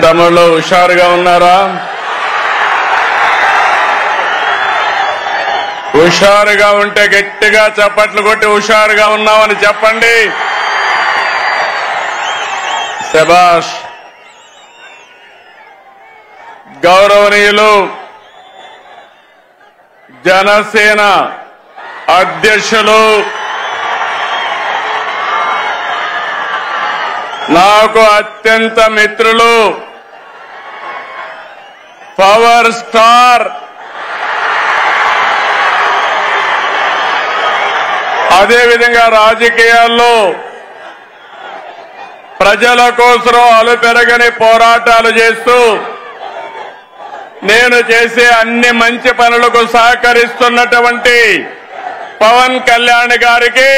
తమ్ముళ్ళు హుషారుగా ఉన్నారా? హుషారుగా ఉంటే గట్టిగా చప్పట్లు కొట్టి హుషారుగా ఉన్నామని చెప్పండి. శభాష్. గౌరవనీయులు జనసేన అధ్యక్షులు, నాకు అత్యంత మిత్రులు, పవర్ స్టార్, అదేవిధంగా రాజకీయాల్లో ప్రజల కోసం అలుపెరగని పోరాటాలు చేస్తూ నేను చేసే అన్ని మంచి పనులకు సహకరిస్తున్నటువంటి పవన్ కళ్యాణ్ గారికి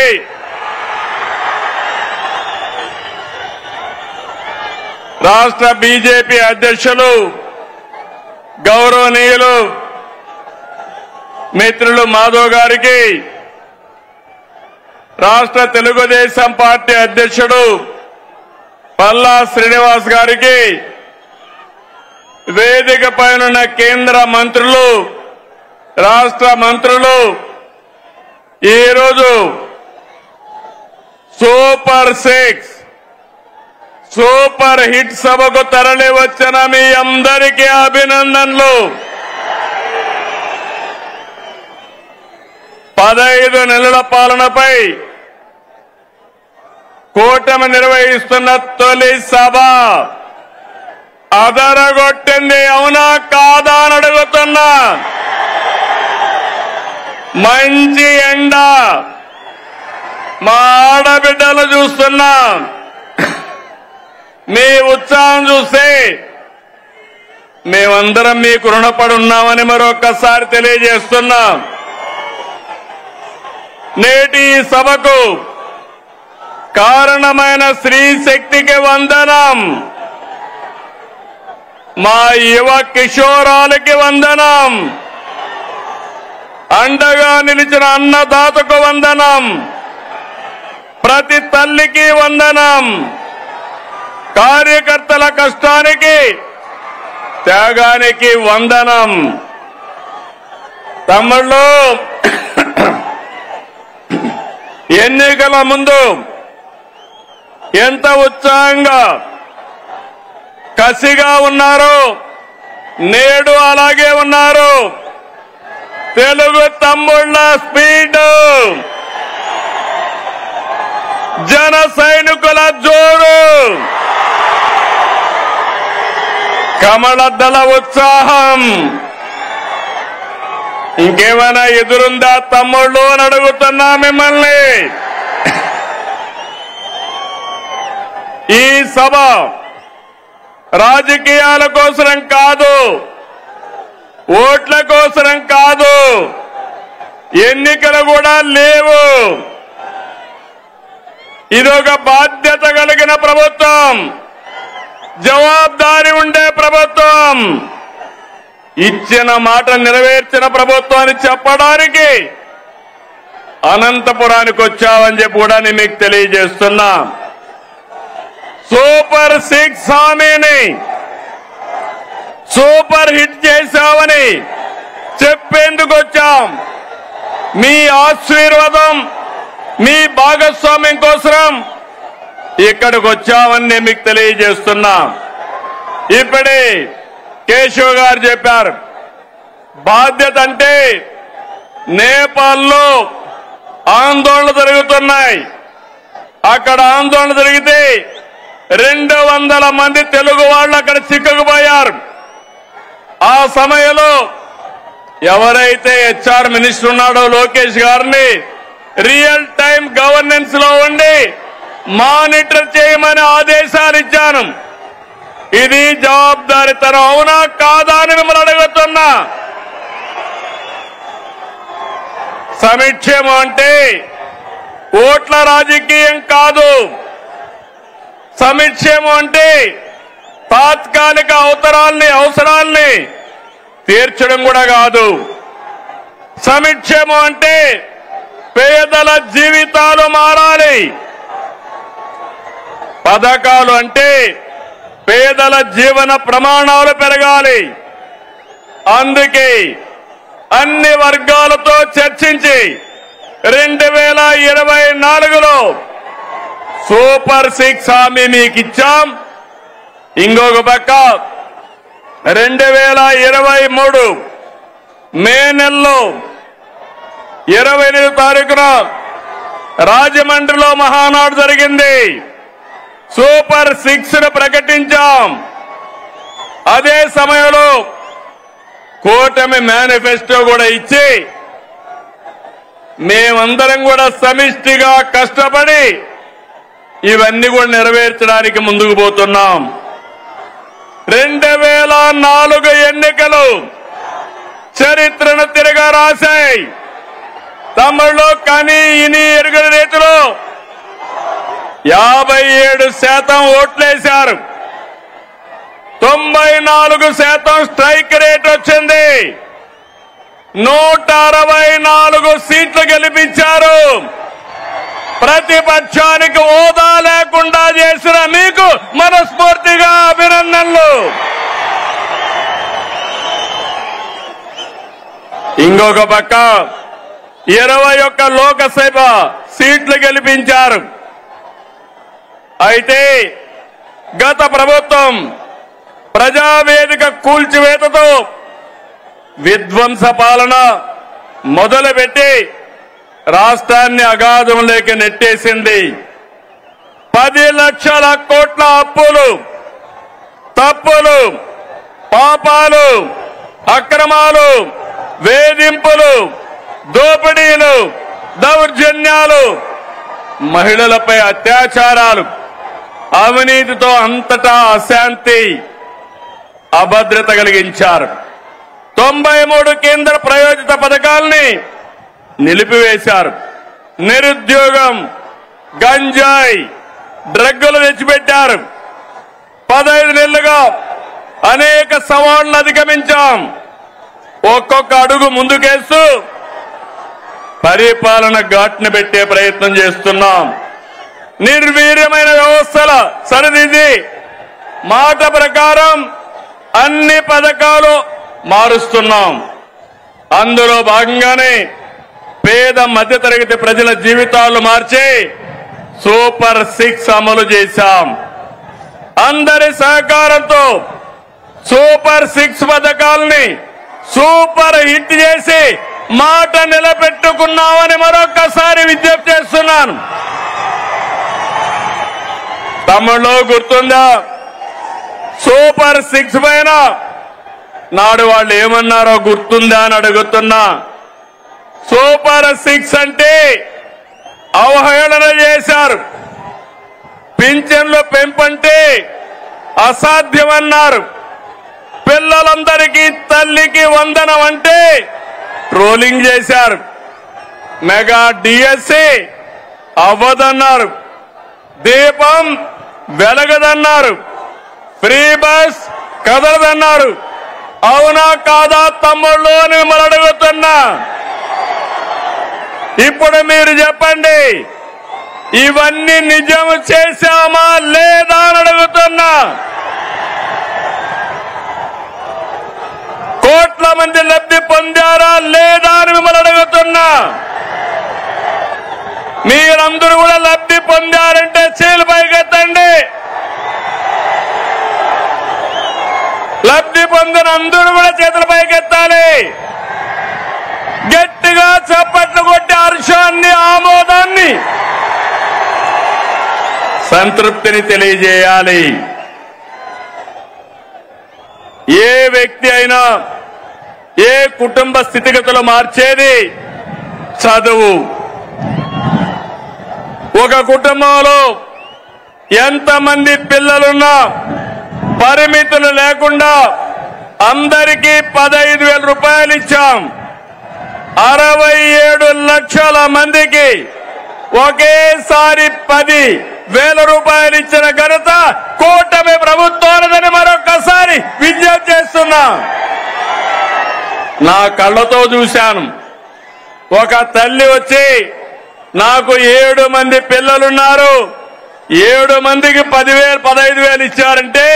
రాష్ట్ర బీజేపీ అధ్యక్షులు గౌరవనీయులు మిత్రులు మాధవ్ గారికి, రాష్ట్ర తెలుగుదేశం పార్టీ అధ్యక్షుడు పల్లా శ్రీనివాస్ గారికి, వేదిక పైనున్న కేంద్ర మంత్రులు, రాష్ట్ర మంత్రులు, ఈరోజు సూపర్ 6 సూపర్ హిట్ సభకు తరలి వచ్చిన మీ అందరికీ అభినందనలు. 15 నెలల పాలనపై కూటమి నిర్వహిస్తున్న తొలి సభ అదరగొట్టింది. అవునా కాదా అని అడుగుతున్నా. మంచి ఎండ, మా ఆడబిడ్డలు చూస్తున్నా. మీ ఉత్సాహం చూస్తే మేమందరం మీకు రుణపడి ఉన్నామని మరొక్కసారి తెలియజేస్తున్నాం. నేటి ఈ సభకు కారణమైన స్త్రీ శక్తికి వందనం, మా యువ కిషోరాలకి వందనం, అండగా నిలిచిన అన్నదాతకు వందనం, ప్రతి తల్లికి వందనం, కార్యకర్తల కష్టానికి త్యాగానికి వందనం. తమ్ముళ్ళు, ఎన్నికల ముందు ఎంత ఉత్సాహంగా కసిగా ఉన్నారు, నేడు అలాగే ఉన్నారు. తెలుగు తమ్ముళ్ళ స్పీడ్, జన సైనికుల జోరు, కమలదళ ఉత్సాహం ఇంకేమైనా ఎదురుందా తమ్ముళ్ళు అని అడుగుతున్నా మిమ్మల్ని. ఈ సభ రాజకీయాల కోసరం కాదు, ఓట్ల కోసరం కాదు, ఎన్నికలు కూడా లేవు. ఇదొక బాధ్యత కలిగిన ప్రభుత్వం, జవాబుదారీ ఉండే ప్రభుత్వం, ఇచ్చిన మాట నెరవేర్చిన ప్రభుత్వం అని చెప్పడానికి అనంతపురానికి వచ్చామని చెప్పి కూడా నేను మీకు తెలియజేస్తున్నా. సూపర్ 6 హామీని సూపర్ హిట్ చేశామని చెప్పేందుకు వచ్చాం. మీ ఆశీర్వాదం, మీ భాగస్వామ్యం కోసం ఇక్కడికి వచ్చామని నేను మీకు తెలియజేస్తున్నా. ఇప్పుడే కేశవ్ గారు చెప్పారు, బాధ్యత అంటే నేపాల్లో ఆందోళన జరుగుతున్నాయి. అక్కడ ఆందోళన జరిగితే 200 మంది తెలుగు వాళ్ళు అక్కడ చిక్కుకుపోయారు. ఆ సమయంలో ఎవరైతే హెచ్ఆర్ మినిస్టర్ ఉన్నాడో లోకేష్ గారిని రియల్ టైం గవర్నెన్స్ లో ఉండి మానిటర్ చేయమని ఆదేశాలు ఇచ్చాను. ఇది జవాబుదారీతనం, అవునా కాదా అని మిమ్మల్ని అడుగుతున్నా. సంక్షేమం అంటే ఓట్ల రాజకీయం కాదు. సంక్షేమం అంటే తాత్కాలిక అవసరాల్ని తీర్చడం కూడా కాదు. సంక్షేమం అంటే పేదల జీవితాలు మారాలి. పథకాలు అంటే పేదల జీవన ప్రమాణాలు పెరగాలి. అందుకే అన్ని వర్గాలతో చర్చించి 2024లో సూపర్ 6 హామీ మీకు ఇచ్చాం. ఇంకొక పక్క 2023 మే నెలలో 28వ తారీఖున రాజమండ్రిలో మహానాడు జరిగింది. సూపర్ 6ను ప్రకటించాం. అదే సమయంలో కూటమి మేనిఫెస్టో కూడా ఇచ్చి మేమందరం కూడా సమిష్టిగా కష్టపడి ఇవన్నీ కూడా నెరవేర్చడానికి ముందుకు పోతున్నాం. 2004 ఎన్నికలు చరిత్రను తిరగా రాశాయి. తమిళలో కానీ ఇని ఎరుగని రీతిలో 57% ఓట్లేశారు. 94% స్ట్రైక్ రేట్ వచ్చింది. 164 సీట్లు గెలిపించారు. ప్రతిపక్షానికి హోదా లేకుండా చేసిన మీకు మనస్ఫూర్తిగా అభినందనలు. ఇంకొక పక్క 21 లోకసభ సీట్లు గెలిపించారు. అయితే గత ప్రభుత్వం ప్రజావేదిక కూల్చివేతతో విధ్వంస పాలన మొదలుపెట్టి రాష్ట్రాన్ని అగాధంలోకి నెట్టేసింది. 10 లక్షల కోట్ల అప్పులు, తప్పులు, పాపాలు, అక్రమాలు, వేధింపులు, దోపిడీలు, దౌర్జన్యాలు, మహిళలపై అత్యాచారాలు, అవినీతితో అంతటా అశాంతి, అభద్రత కలిగించారు. 93 కేంద్ర ప్రాయోజిత పథకాల్ని నిలిపివేశారు. నిరుద్యోగం, గంజాయి, డ్రగ్గులు తెచ్చిపెట్టారు. 15 నెలలుగా అనేక సవాళ్లను అధిగమించాం. ఒక్కొక్క అడుగు ముందుకేస్తూ పరిపాలన ఘాట్ను పెట్టే ప్రయత్నం చేస్తున్నాం. నిర్వీర్యమైన వ్యవస్థల సరిదిద్ది మాట ప్రకారం అన్ని పథకాలు మారుస్తున్నాం. అందులో భాగంగానే పేద మధ్యతరగతి ప్రజల జీవితాలు మార్చి సూపర్ 6 అమలు చేశాం. అందరి సహకారంతో సూపర్ 6 పథకాలని సూపర్ హిట్ చేసి మాట నిలబెట్టుకున్నామని మరొకసారి విజ్ఞప్తి చేస్తున్నాను. తమిళలో గుర్తుందా? సూపర్ 6 పైన నాడు వాళ్ళు ఏమన్నారో గుర్తుందా అని అడుగుతున్నా. సూపర్ 6 అంటే అవహేళన చేశారు. పింఛన్లు పెంపంటే అసాధ్యమన్నారు. పిల్లలందరికీ తల్లికి వందనం అంటే ట్రోలింగ్ చేశారు. మెగా డిఎస్సి అవ్వదన్నారు. దీపం వెలగదన్నారు. Free bus కదలదన్నారు. అవునా కాదా తమ్ముళ్ళు అని మిమ్మల్ని అడుగుతున్నా. ఇప్పుడు మీరు చెప్పండి, ఇవన్నీ నిజం చేశామా లేదా అని అడుగుతున్నా. కోట్ల మంది లబ్ధి పొందారా లేదా అని మిమ్మల్ని అడుగుతున్నా. మీరందరూ కూడా లబ్ధి పొందారంటే చేతులు పైకెత్తండి. లబ్ధి పొందిన అందరూ కూడా చేతులు పైకెత్తాలి. గట్టిగా చప్పట్లు కొట్టి హర్షాన్ని, ఆమోదాన్ని, సంతృప్తిని తెలియజేయాలి. ఏ వ్యక్తి అయినా ఏ కుటుంబ స్థితిగతులు మార్చేది చదువు. ఒక కుటుంబంలో ఎంతమంది పిల్లలున్నా పరిమితులు లేకుండా అందరికీ 15,000 రూపాయలు ఇచ్చాం. 67 లక్షల మందికి ఒకేసారి 10,000 రూపాయలు ఇచ్చిన ఘనత కూటమి ప్రభుత్వాలదని మరొకసారి విజ్ఞప్తి చేస్తున్నా. నా కళ్ళతో చూశాను. ఒక తల్లి వచ్చి నాకు 7 మంది పిల్లలున్నారు, 7 మందికి 10,000 15,000 ఇచ్చారంటే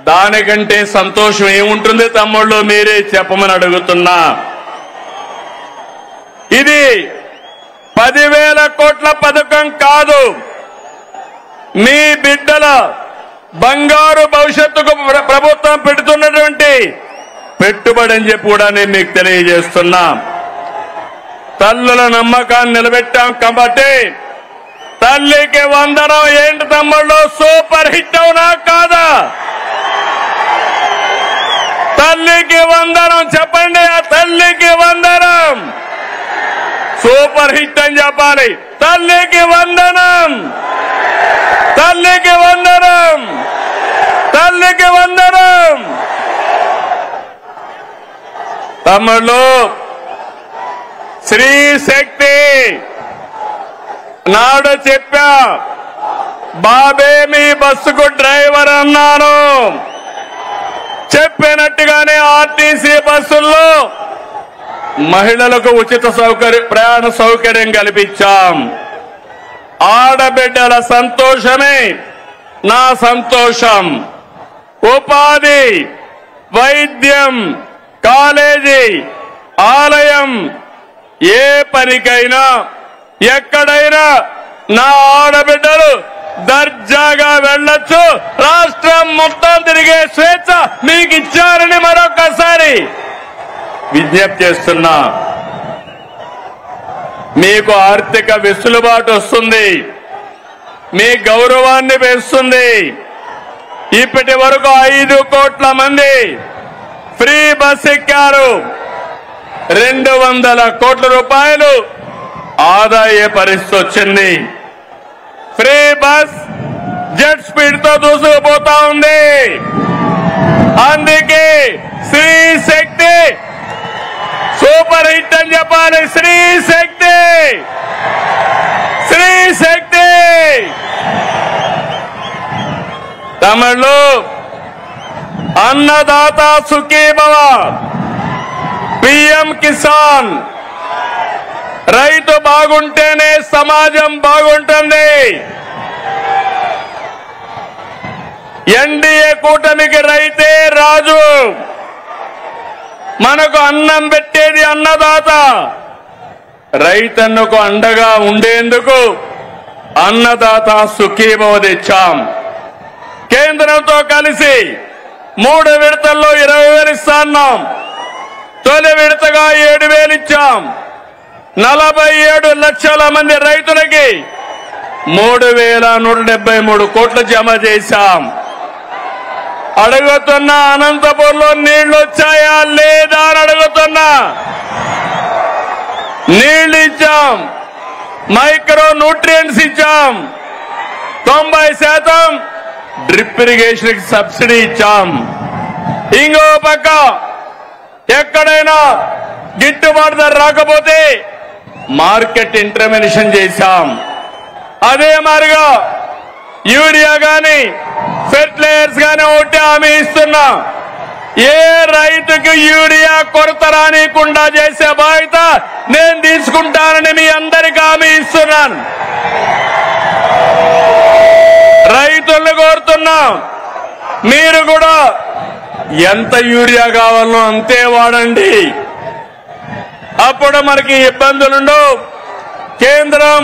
దానికంటే సంతోషం ఏముంటుంది తమ్ముళ్ళు? మీరే చెప్పమని అడుగుతున్నా. ఇది 10,000 కోట్ల పథకం కాదు, మీ బిడ్డల బంగారు భవిష్యత్తుకు ప్రభుత్వం పెడుతున్నటువంటి పెట్టుబడి అని చెప్పి కూడా నేను మీకు తెలియజేస్తున్నా. తల్లుల నమ్మకాన్ని నిలబెట్టాం కాబట్టి తల్లికి వందనం ఏంటి తమ్ముళ్ళు? సూపర్ హిట్ అవునా కాదా? తల్లికి వందనం చెప్పండి. ఆ తల్లికి వందనం సూపర్ హిట్ అని చెప్పాలి. తల్లికి వందనం, తల్లికి వందనం, తల్లికి వందనం. తమ్ముళ్ళు, స్త్రీ శక్తి నాడు చెప్పా, బాబే మీ బస్సుకు డ్రైవర్ అన్నాను. చెప్పినట్టుగానే ఆర్టీసీ బస్సుల్లో మహిళలకు ఉచిత ప్రయాణ సౌకర్యం కల్పించాం. ఆడబిడ్డల సంతోషమే నా సంతోషం. ఉపాధి, వైద్యం, కాలేజీ, ఆలయం, ఏ పనికైనా ఎక్కడైనా నా ఆడబిడ్డలు దర్జాగా వెళ్లొచ్చు. రాష్ట్రం మొత్తం తిరిగే స్వేచ్ఛ మీకు ఇచ్చారని మరొకసారి విజ్ఞప్తి చేస్తున్నా. మీకు ఆర్థిక వెసులుబాటు వస్తుంది, మీ గౌరవాన్ని పెంచుతుంది. ఇప్పటి వరకు 5 కోట్ల మంది ఫ్రీ బస్ ఎక్కారు. 200 కోట్ల రూపాయలు ఆదాయ పరిస్థితి వచ్చింది. ఫ్రీ బస్ జెట్ స్పీడ్ తో దూసుకుపోతా ఉంది. అందుకే స్త్రీ శక్తి సూపర్ హిట్ అని చెప్పాలి. స్త్రీ శక్తి, స్త్రీ శక్తి. తమిళలో అన్నదాత సుఖీభవ, పిఎం కిసాన్. రైతు బాగుంటేనే సమాజం బాగుంటుంది. ఎన్డీఏ కూటమికి రైతే రాజు. మనకు అన్నం పెట్టేది అన్నదాత. రైతన్నకు అండగా ఉండేందుకు అన్నదాత సుఖీభవ తెచ్చాం. కేంద్రంతో కలిసి 3 విడతల్లో 20,000 ఇస్తున్నాం. తొలి విడతగా 7,000 ఇచ్చాం. 47 లక్షల మంది రైతులకి 3,173 కోట్లు జమ చేశాం. అడుగుతున్నా, అనంతపురంలో నీళ్లు వచ్చాయా లేదా అని అడుగుతున్నా. నీళ్లు ఇచ్చాం, మైక్రో న్యూట్రియంట్స్ ఇచ్చాం, 90% డ్రిప్ ఇరిగేషన్ కి సబ్సిడీ ఇచ్చాం. ఇంకో పక్క ఎక్కడైనా గిట్టుబాటు ధర రాకపోతే మార్కెట్ ఇంటర్వెన్షన్ చేశాం. అదే మాదిరిగా యూరియా గాని ఫెర్టిలైజర్స్ గాని ఒకటి హామీ ఇస్తున్నా. ఏ రైతుకు యూరియా కొరత రానికుండా చేసే బాధ్యత నేను తీసుకుంటానని మీ అందరికీ హామీ ఇస్తున్నాను. రైతులను కోరుతున్నా, మీరు కూడా ఎంత యూరియా కావాలో అంతే వాడండి. అప్పుడు మనకి ఇబ్బందులుండవు. కేంద్రం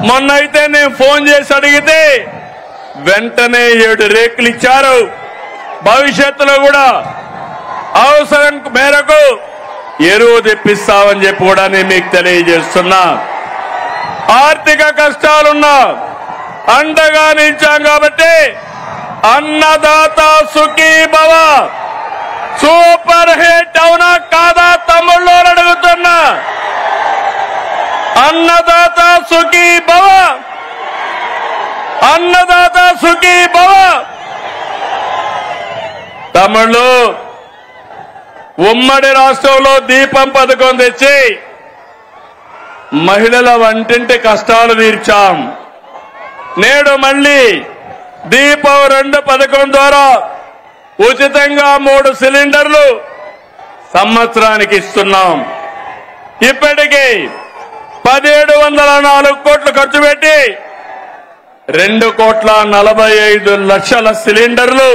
మొన్నైతే నేను ఫోన్ చేసి అడిగితే వెంటనే 7 రేకులు ఇచ్చారు. భవిష్యత్తులో కూడా అవసరం మేరకు ఎరువు తెప్పిస్తామని చెప్పి కూడా నేను మీకు తెలియజేస్తున్నా. ఆర్థిక కష్టాలున్నా అండగా నిలిచాం కాబట్టి అన్నదాత సుఖీభవ సూపర్ హిట్ అవునా కాదా తమ్ముళ్ళు అడుగుతున్నా. అన్నదాత సుఖీభవ, అన్నదాత సుఖీభవ. తమ్ముళ్ళు, ఉమ్మడి రాష్ట్రంలో దీపం పథకం తెచ్చి మహిళల వంటింటి కష్టాలు తీర్చాం. నేడు మళ్లీ దీపం 2 పథకం ద్వారా ఉచితంగా 3 సిలిండర్లు సంవత్సరానికి ఇస్తున్నాం. ఇప్పటికీ 1,704 కోట్లు ఖర్చు పెట్టి 2,45,00,000 సిలిండర్లు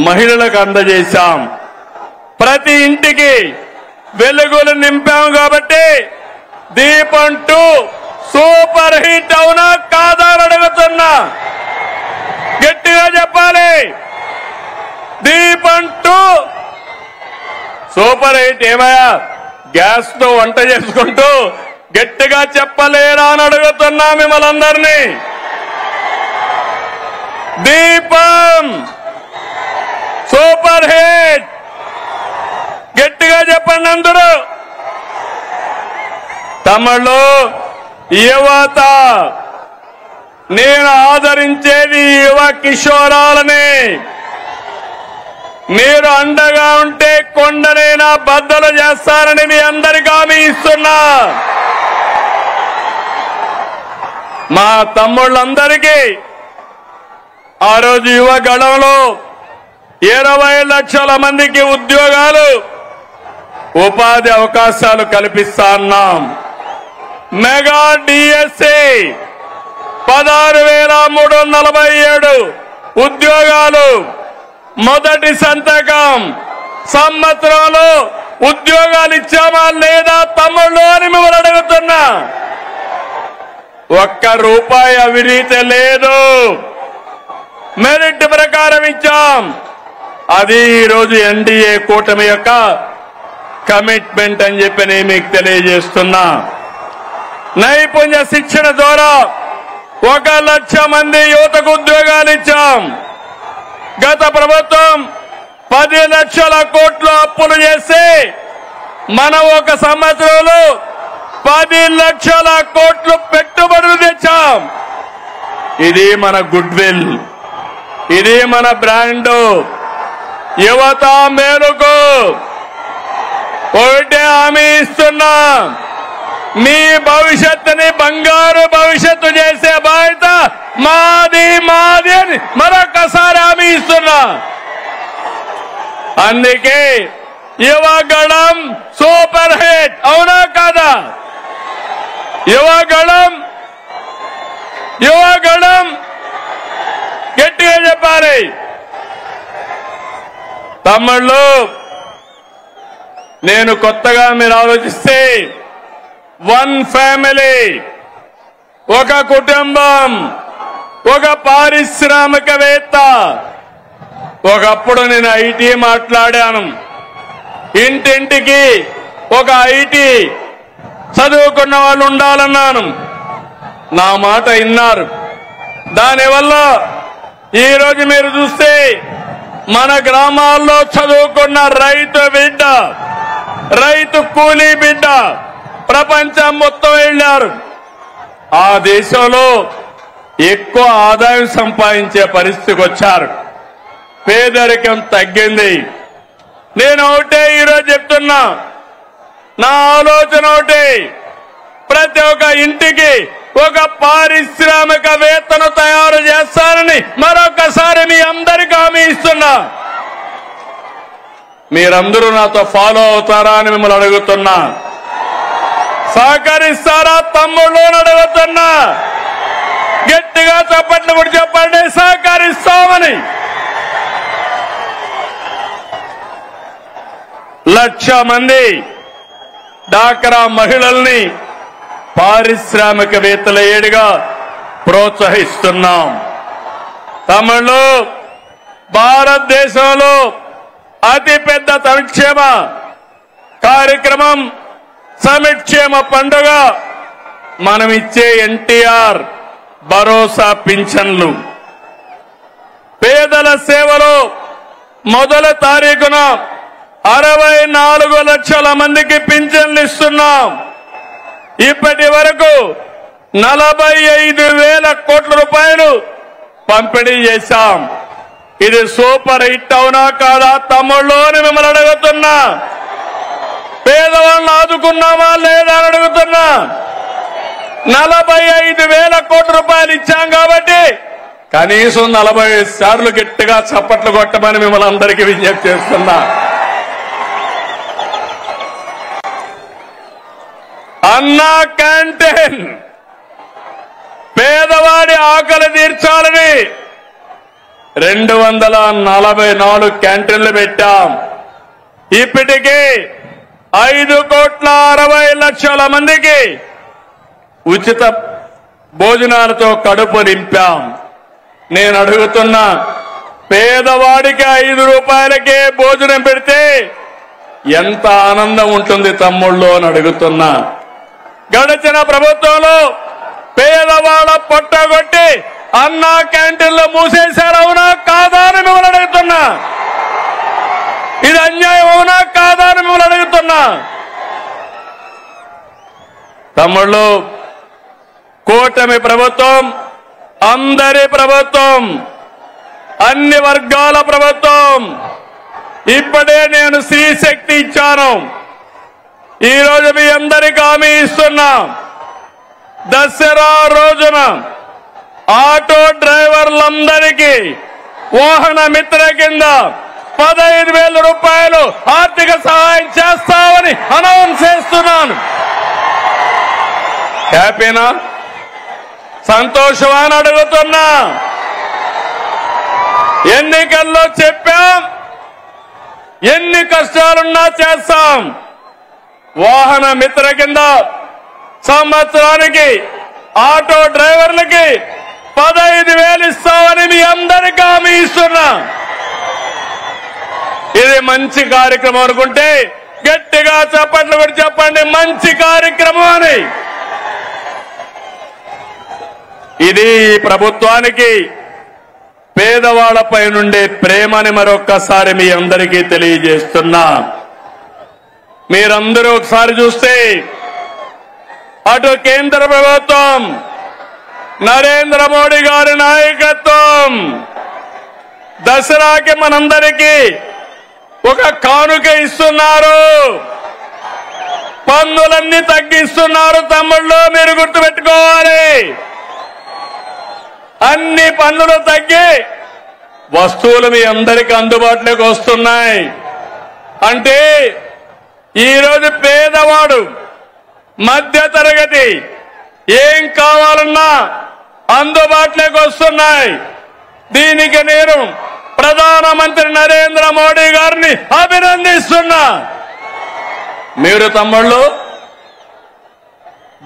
మహిళలకు అందజేశాం. ప్రతి ఇంటికి వెలుగులు నింపాం. కాబట్టి దీపం 2 సూపర్ హిట్ అవునా కాదా అని అడుగుతున్నా. గట్టిగా చెప్పాలి. దీపం 2 సూపర్ హిట్. ఏమయ్యా గ్యాస్ తో వంట చేసుకుంటూ గట్టిగా చెప్పలేరా అని అడుగుతున్నా మిమ్మల్ని అందరినీ. దీపం సూపర్ హిట్. గట్టిగా చెప్పండి అందరూ. తమిళ యువత నేను ఆదరించేది యువ కిషోరాలని. మీరు అండగా ఉంటే కొండనైనా బద్దలు చేస్తారని మీ అందరికీ హామీ ఇస్తున్నా. మా తమ్ముళ్ళందరికీ ఆ రోజు యువ గళంలో 20 లక్షల మందికి ఉద్యోగాలు, ఉపాధి అవకాశాలు కల్పిస్తా అన్నాం. మెగా డిఎస్సి 16,347 ఉద్యోగాలు. మొదటి సంతకం. సంవత్సరంలో ఉద్యోగాలు ఇచ్చామా లేదా తమ్ముళ్ళు అని మిమ్మల్ని అడుగుతున్నా. ₹1 అవినీతి లేదు. మెరిట్ ప్రకారం ఇచ్చాం. అది ఈరోజు ఎన్డీఏ కూటమి యొక్క కమిట్మెంట్ అని చెప్పి నేను మీకు తెలియజేస్తున్నా. నైపుణ్య శిక్షణ ద్వారా 1 లక్ష మంది యువతకు ఉద్యోగాలు ఇచ్చాం. గత ప్రభుత్వం 10 లక్షల కోట్లు అప్పులు చేసి మనం 1 సంవత్సరంలో 10 లక్షల కోట్లు పెట్టుబడులు తెచ్చాం. ఇది మన గుడ్ విల్, ఇది మన బ్రాండ్. యువత మేలుకు ఒకటే హామీ ఇస్తున్నా. మీ భవిష్యత్తుని బంగారు భవిష్యత్తు చేసే బాధ్యత మాది మాది అని మరొకసారి హామీ ఇస్తున్నా. అందుకే యువగళం సూపర్ హిట్ అవునా కాదా? యువగళం గట్టిగా చెప్పాలి. తమ్ముళ్ళు నేను కొత్తగా మీరు ఆలోచిస్తే 1 ఫ్యామిలీ, 1 కుటుంబం, 1 పారిశ్రామికవేత్త. ఒకప్పుడు నేను ఐటీ మాట్లాడాను. ఇంటింటికి 1 ఐటీ చదువుకున్న వాళ్ళు ఉండాలన్నాను. నా మాట విన్నారు. దానివల్ల ఈరోజు మీరు చూస్తే మన గ్రామాల్లో చదువుకున్న రైతు బిడ్డ, రైతు కూలీ బిడ్డ ప్రపంచం మొత్తం వెళ్ళారు. ఆ దేశంలో ఎక్కువ ఆదాయం సంపాదించే పరిస్థితికి వచ్చారు. పేదరికం తగ్గింది. నేను ఒకటే ఈరోజు చెప్తున్నా. నా ఆలోచన ఒకటి. ప్రతి ఒక్క ఇంటికి 1 పారిశ్రామికవేత్తను తయారు చేస్తారని మరొకసారి మీ అందరికీ హామీ ఇస్తున్నా. మీరందరూ నాతో ఫాలో అవుతారా అని మిమ్మల్ని అడుగుతున్నా. సహకరిస్తారా తమ్ముళ్ళు అని అడుగుతున్నా. గట్టిగా చప్పట్లు కూడా చెప్పండి సహకరిస్తామని. 1,00,000 మంది డాక్రా మహిళల్ని పారిశ్రామికవేత్తల ఏడుగా ప్రోత్సహిస్తున్నాం. తమిళు భారతదేశంలో అతిపెద్ద సంక్షేమ కార్యక్రమం సమిక్షేమ పండుగ మనం ఇచ్చే ఎన్టీఆర్ భరోసా పింఛన్లు. పేదల సేవలో మొదటి తారీఖున 64 లక్షల మందికి పింఛన్లు ఇస్తున్నాం. ఇప్పటి వరకు 45,000 కోట్ల రూపాయలు పంపిణీ చేశాం. ఇది సూపర్ హిట్ అవునా కాదా తమ్ముళ్ళు అని మిమ్మల్ని అడుగుతున్నా. పేదవాళ్ళని ఆదుకున్నామా లేదా అని అడుగుతున్నా. 45,000 కోట్ల రూపాయలు ఇచ్చాం కాబట్టి కనీసం 40 సార్లు గట్టిగా చప్పట్లు కొట్టమని మిమ్మల్ని అందరికీ విజ్ఞప్తి చేస్తున్నా. అన్నా క్యాంటీన్ పేదవాడి ఆకలి ఆకలి తీర్చాలని 244 క్యాంటీన్లు పెట్టాం. ఇప్పటికీ 5,60,00,000 మందికి ఉచిత భోజనాలతో కడుపు నింపాం. నేను అడుగుతున్నా, పేదవాడికి 5 రూపాయలకే భోజనం పెడితే ఎంత ఆనందం ఉంటుంది తమ్ముళ్ళు అని అడుగుతున్నా. గడిచిన ప్రభుత్వంలో పేదవాళ్ళ పొట్టగొట్టి అన్నా క్యాంటీన్లు మూసేశారు, అవునా కాదా అని మిమ్మల్ని అడుగుతున్నా. ఇది అన్యాయం అవునా కాదా అని మిమ్మల్ని అడుగుతున్నా. తమ్ముళ్ళు, కూటమి ప్రభుత్వం అందరి ప్రభుత్వం, అన్ని వర్గాల ప్రభుత్వం. ఇప్పుడే నేను స్త్రీ శక్తి ఇచ్చాను. ఈరోజు మీ అందరికీ హామీ ఇస్తున్నా, దసరా రోజున ఆటో డ్రైవర్లందరికీ వాహన మిత్ర కింద 15,000 రూపాయలు ఆర్థిక సహాయం చేస్తామని అనౌన్స్ చేస్తున్నాను. హ్యాపీనా? సంతోషమా అని అడుగుతున్నా. ఎన్నికల్లో చెప్పాం, ఎన్ని కష్టాలున్నా చేస్తాం. వాహన మిత్ర కింద సంవత్సరానికి ఆటో డ్రైవర్లకి 15,000 ఇస్తామని మీ అందరికీ హామీ ఇస్తున్నా. ఇది మంచి కార్యక్రమం అనుకుంటే గట్టిగా చప్పట్లు కూడా చెప్పండి, మంచి కార్యక్రమం అని. ఇది ఈ ప్రభుత్వానికి పేదవాళ్లపై నుండే ప్రేమని మరొక్కసారి మీ అందరికీ తెలియజేస్తున్నా. మీరందరూ ఒకసారి చూస్తే అటు కేంద్ర ప్రభుత్వం, నరేంద్ర మోడీ గారి నాయకత్వం దసరాకి మనందరికీ ఒక కానుక ఇస్తున్నారు. పన్నులన్నీ తగ్గిస్తున్నారు. తమ్ముళ్ళు, మీరు గుర్తుపెట్టుకోవాలి. అన్ని పన్నులు తగ్గి వస్తువులు మీ అందరికీ అందుబాటులోకి వస్తున్నాయి. అంటే ఈరోజు పేదవాడు, మధ్య తరగతి ఏం కావాలన్నా అందుబాటులోకి వస్తున్నాయి. దీనికి నేను ప్రధానమంత్రి నరేంద్ర మోడీ గారిని అభినందిస్తున్నా. మీరు తమ్ముళ్ళు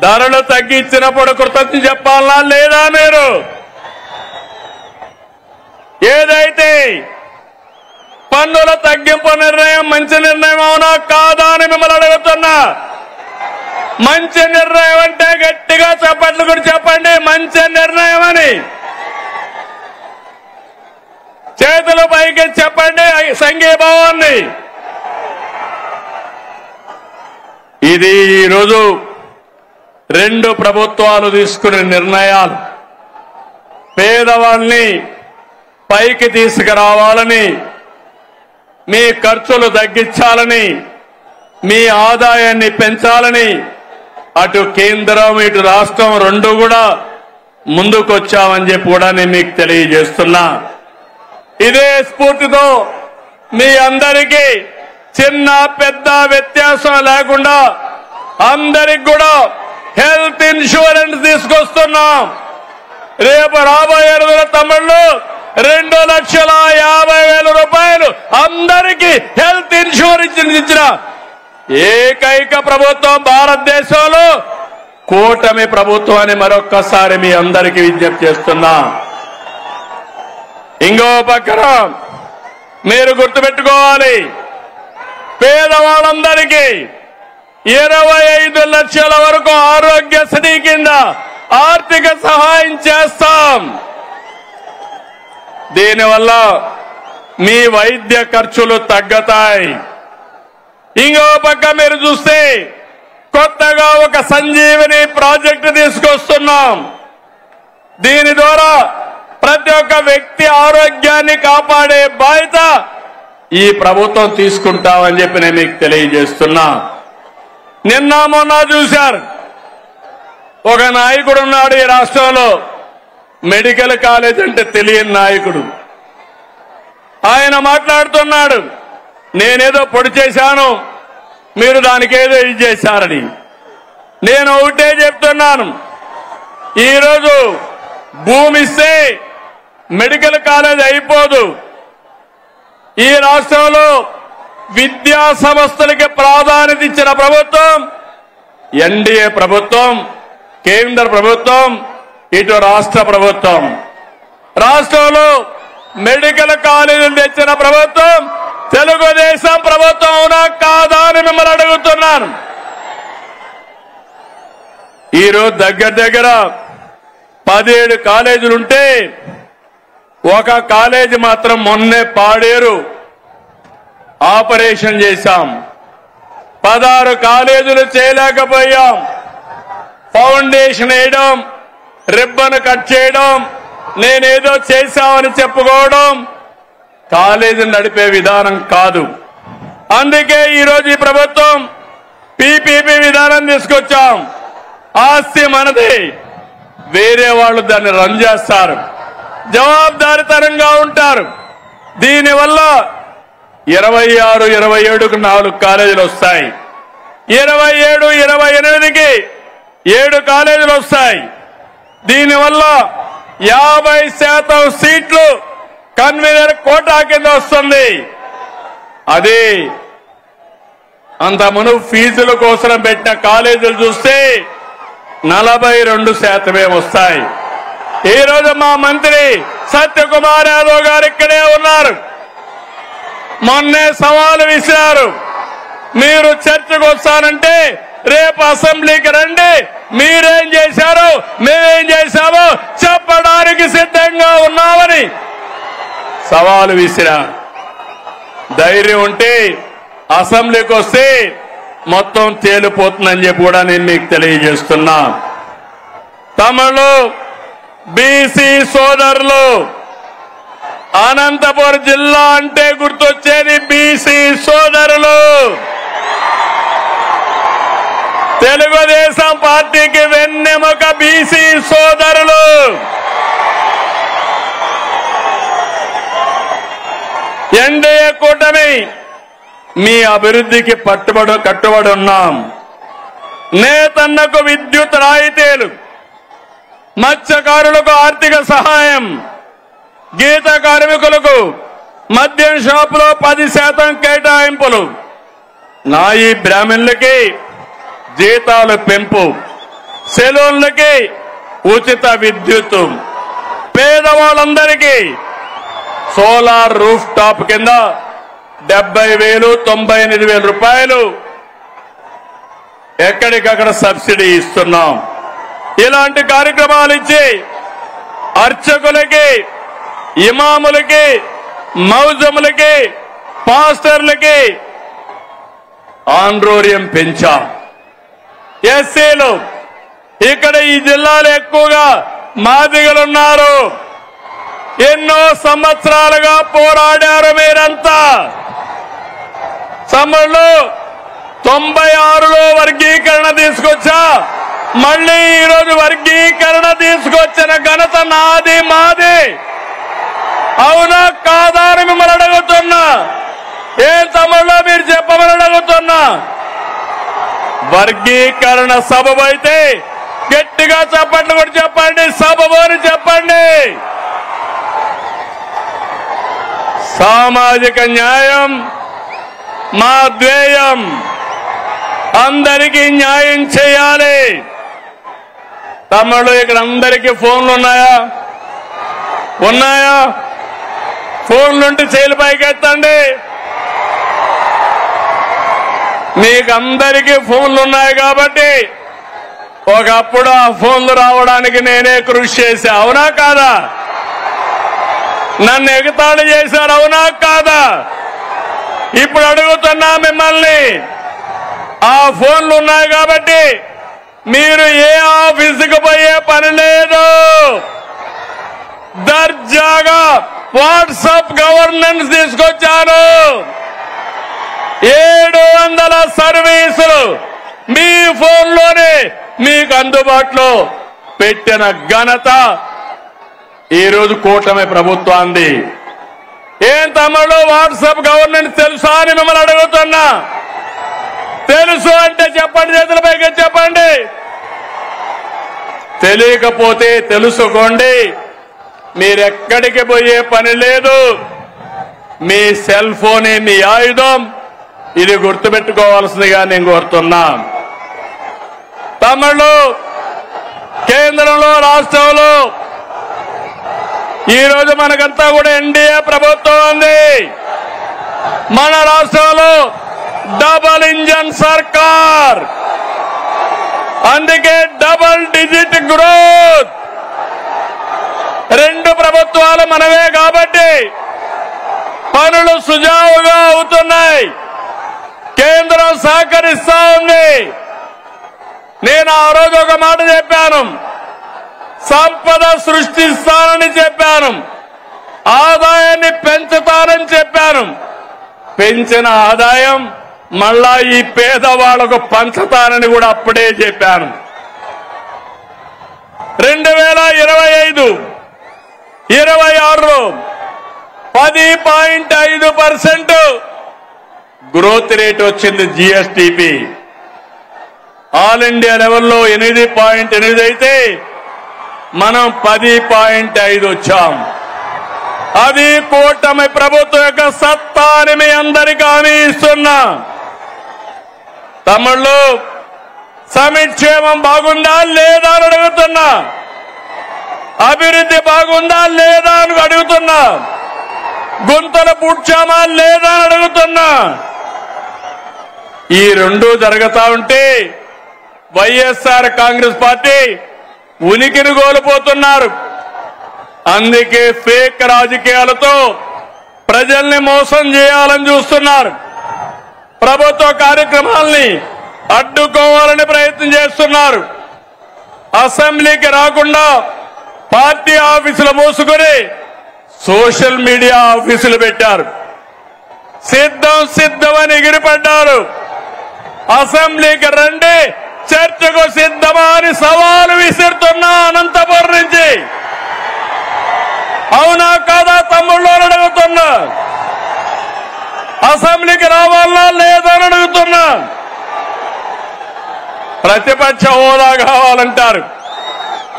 ధరలు తగ్గించినప్పుడు కృతజ్ఞత చెప్పాలా లేదా? మీరు ఏదైతే పన్నుల తగ్గింపు నిర్ణయం మంచి నిర్ణయం అవునా కాదా అని మిమ్మల్ని అడుగుతున్నా. మంచి నిర్ణయం అంటే గట్టిగా చప్పట్లు కూడా చెప్పండి, మంచి నిర్ణయం అని. చేతులు పైకి చెప్పండి సంఘీభావాన్ని. ఇది ఈరోజు 2 ప్రభుత్వాలు తీసుకునే నిర్ణయాలు. పేదవాళ్ళని పైకి తీసుకురావాలని, మీ ఖర్చులు తగ్గించాలని, మీ ఆదాయాన్ని పెంచాలని అటు కేంద్రం ఇటు రాష్ట్రం 2 కూడా ముందుకొచ్చామని చెప్పి కూడా నేను మీకు తెలియజేస్తున్నా. ఇదే స్ఫూర్తితో మీ అందరికీ చిన్న పెద్ద వ్యత్యాసం లేకుండా అందరికి కూడా హెల్త్ ఇన్సూరెన్స్ తీసుకొస్తున్నాం. రేపు రాబోయే రోజుల తమ్ముళ్ళు 2,50,000 రూపాయలు అందరికీ హెల్త్ ఇన్సూరెన్స్ ఇచ్చిన ఏకైక ప్రభుత్వం భారతదేశంలో కూటమి ప్రభుత్వాన్ని మరొక్కసారి మీ అందరికీ విజ్ఞప్తి చేస్తున్నా. ఇంకో పక్కన మీరు గుర్తుపెట్టుకోవాలి, పేదవాళ్ళందరికీ 25 లక్షల వరకు ఆరోగ్యశ్రీ కింద ఆర్థిక సహాయం చేస్తాం. దీనివల్ల మీ వైద్య ఖర్చులు తగ్గుతాయి. ఇంకో పక్క మీరు చూస్తే కొత్తగా ఒక సంజీవని ప్రాజెక్టు తీసుకొస్తున్నాం. దీని ద్వారా ప్రతి ఒక్క వ్యక్తి ఆరోగ్యాన్ని కాపాడే బాధ్యత ఈ ప్రభుత్వం తీసుకుంటామని చెప్పి నేను మీకు తెలియజేస్తున్నా. నిన్న మొన్న చూశారు, ఒక నాయకుడు ఉన్నాడు ఈ రాష్ట్రంలో, మెడికల్ కాలేజ్ అంటే తెలియని నాయకుడు. ఆయన మాట్లాడుతున్నాడు, నేనేదో పొడి చేశాను, మీరు దానికేదో ఇది చేశారని. నేను ఒకటే చెప్తున్నాను, ఈరోజు భూమి ఇస్తే మెడికల్ కాలేజ్ అయిపోదు. ఈ రాష్ట్రంలో విద్యా సంస్థలకి ప్రాధాన్యత ఇచ్చిన ప్రభుత్వం ఎన్డీఏ ప్రభుత్వం, కేంద్ర ప్రభుత్వం, ఇటు రాష్ట్ర ప్రభుత్వం. రాష్ట్రంలో మెడికల్ కాలేజీలు తెచ్చిన ప్రభుత్వం తెలుగుదేశం ప్రభుత్వం. అవునా కాదా అని మిమ్మల్ని అడుగుతున్నాను. ఈరోజు దగ్గర 17 కాలేజీలుంటే ఒక కాలేజీ మాత్రం మొన్నే పాడేరు ఆపరేషన్ చేశాం. 16 కాలేజీలు చేయలేకపోయాం. ఫౌండేషన్ వేయడం, రిబ్బన్ కట్ చేయడం, నేనేదో చేశామని చెప్పుకోవడం కాలేజీని నడిపే విధానం కాదు. అందుకే ఈరోజు ఈ ప్రభుత్వం పీపీపీ విధానం తీసుకొచ్చాం. ఆస్తి మనది, వేరే వాళ్ళు దాన్ని రన్ చేస్తారు, జవాబుదారీతనంగా ఉంటారు. దీనివల్ల 26, 27కు 4 కాలేజీలు వస్తాయి. 27, 28కి 7 కాలేజీలు వస్తాయి. దీనివల్ల 50% సీట్లు కన్వీనర్ కోటా కింద వస్తుంది. అది అంత మునుపు ఫీజుల కోసం పెట్టిన కాలేజీలు చూస్తే 42% వస్తాయి. ఈ రోజు మా మంత్రి సత్యకుమార్ యాదవ్ గారు ఇక్కడే ఉన్నారు. మొన్నే సవాలు విసిరారు, మీరు చర్చకు వస్తానంటే రేపు అసెంబ్లీకి రండి, మీరేం చేశారో మేమేం చేశామో చెప్పడానికి సిద్ధంగా ఉన్నామని సవాలు విసిరా. ధైర్యం ఉంటే అసెంబ్లీకి వస్తే మొత్తం తేలిపోతుందని చెప్పి కూడా నేను మీకు తెలియజేస్తున్నా. తమలో బీసీ సోదరులు, అనంతపురం జిల్లా అంటే గుర్తొచ్చేది బీసీ సోదరులు. తెలుగుదేశం పార్టీకి వెన్నెముక బీసీ సోదరులు. ఎన్డీఏ కూటమి మీ అభివృద్ధికి కట్టుబడి ఉన్నాం. నేతన్నకు విద్యుత్ రాయితీలు, మత్స్యకారులకు ఆర్థిక సహాయం, గీత కార్మికులకు మద్యం షాపులో 10% కేటాయింపులు, నాయి బ్రాహ్మణులకి జీతాలు పెంపు, సెలూన్లకి ఉచిత విద్యుత్, పేదవాళ్ళందరికీ సోలార్ రూఫ్ టాప్ కింద 70,000, 98,000 రూపాయలు ఎక్కడికక్కడ సబ్సిడీ ఇస్తున్నాం. ఇలాంటి కార్యక్రమాలు ఇచ్చి అర్చకులకి, ఇమాములకి, మౌజములకి, పాస్టర్లకి ఆండ్రోరియం పెంచాం. ఎస్సీలు ఇక్కడ ఈ జిల్లాలో ఎక్కువగా మాదిగలున్నారు. ఎన్నో సంవత్సరాలుగా పోరాడారు మీరంతా. సమయంలో 96లో వర్గీకరణ తీసుకొచ్చా, మళ్ళీ ఈరోజు వర్గీకరణ తీసుకొచ్చిన ఘనత నాది, మాది. అవునా కాదా అని మిమ్మల్ని అడుగుతున్నా. ఏం తమ్ముళ్ళో మీరు చెప్పమని అడుగుతున్నా. వర్గీకరణ సబబు అయితే గట్టిగా చెప్పండి, కూడా చెప్పండి, సబబు అని చెప్పండి. సామాజిక న్యాయం మా ధ్యేయం. అందరికీ న్యాయం చేయాలి. తమ్ముళ్ళు ఇక్కడ అందరికీ ఫోన్లు ఉన్నాయా? ఉన్నాయా? ఫోన్లుంటే చేతులు పైకెత్తండి. మీకు అందరికీ ఫోన్లు ఉన్నాయి కాబట్టి ఒకప్పుడు ఆ ఫోన్లు రావడానికి నేనే కృషి చేశా. అవునా కాదా? నన్ను ఎగతాళి చేశారు. అవునా కాదా? ఇప్పుడు అడుగుతున్నా మిమ్మల్ని, ఆ ఫోన్లు ఉన్నాయి కాబట్టి మీరు ఏ ఆఫీసుకు పోయే పని లేదు. దర్జాగా వాట్సాప్ గవర్నెన్స్ తీసుకొచ్చాను. 700 సర్వీసులు మీ ఫోన్లోనే మీకు అందుబాటులో పెట్టిన ఘనత ఈరోజు కూటమి ప్రభుత్వాన్ని. ఏం తమ్ముడు వాట్సాప్ గవర్నెన్స్ తెలుసా అని మిమ్మల్ని అడుగుతున్నా. తెలుసు అంటే చెప్పండి, చేతుల పైకి చెప్పండి. తెలియకపోతే తెలుసుకోండి. మీరెక్కడికి పోయే పని లేదు. మీ సెల్ ఫోనే మీ ఆయుధం. ఇది గుర్తుపెట్టుకోవాల్సిందిగా నేను కోరుతున్నా. తమిళు కేంద్రంలో రాష్ట్రంలో ఈరోజు మనకంతా కూడా ఎన్డీఏ ప్రభుత్వం ఉంది. మన రాష్ట్రంలో డబుల్ ఇంజన్ సర్కార్. అందుకే డబుల్ డిజిట్ గ్రోత్. రెండు ప్రభుత్వాలు మనవే కాబట్టి పనులు సుజావుగా అవుతున్నాయి. కేంద్రం సహకరిస్తా ఉంది. నేను ఆ రోజు ఒక మాట చెప్పాను. సంపద సృష్టిస్తానని చెప్పాను. ఆదాయాన్ని పెంచుతానని చెప్పాను. పెంచిన ఆదాయం మళ్ళా ఈ పేదవాళ్లకు పంచుతానని కూడా అప్పుడే చెప్పాను. 2025, 26లో 10.5% గ్రోత్ రేట్ వచ్చింది. జీఎస్టీపీ ఆల్ ఇండియా లెవెల్లో 8.8 అయితే మనం 10.5 వచ్చాం. అది కూటమి ప్రభుత్వం యొక్క సత్తా అని మీ అందరికీ హామీ ఇస్తున్నా. తమిళ్లో సంక్షేమం బాగుందా లేదా అని అడుగుతున్నా. అభివృద్ధి బాగుందా లేదా అని అడుగుతున్నా. గుంతలు పూడ్చామా లేదా అని అడుగుతున్నా. ఈ రెండు జరుగుతా ఉంటే వైఎస్ఆర్ కాంగ్రెస్ పార్టీ ఉనికిని కోల్పోతున్నారు. అందుకే ఫేక్ రాజకీయాలతో ప్రజల్ని మోసం చేయాలని చూస్తున్నారు. ప్రభుత్వ కార్యక్రమాల్ని అడ్డుకోవాలని ప్రయత్నం చేస్తున్నారు. అసెంబ్లీకి రాకుండా పార్టీ ఆఫీసులు మూసుకుని సోషల్ మీడియా ఆఫీసులు పెట్టారు. సిద్ధమని ఎగిరిపడ్డారు. అసెంబ్లీకి రండి, చర్చకు సిద్ధమా అని సవాలు విసురుతున్నా అనంతపురం నుంచి. అవునా కాదా తమ్ముళ్ళు అడుగుతున్నా. అసెంబ్లీకి రావాలా లేదా అని అడుగుతున్నా. ప్రతిపక్ష హోదా కావాలంటారు.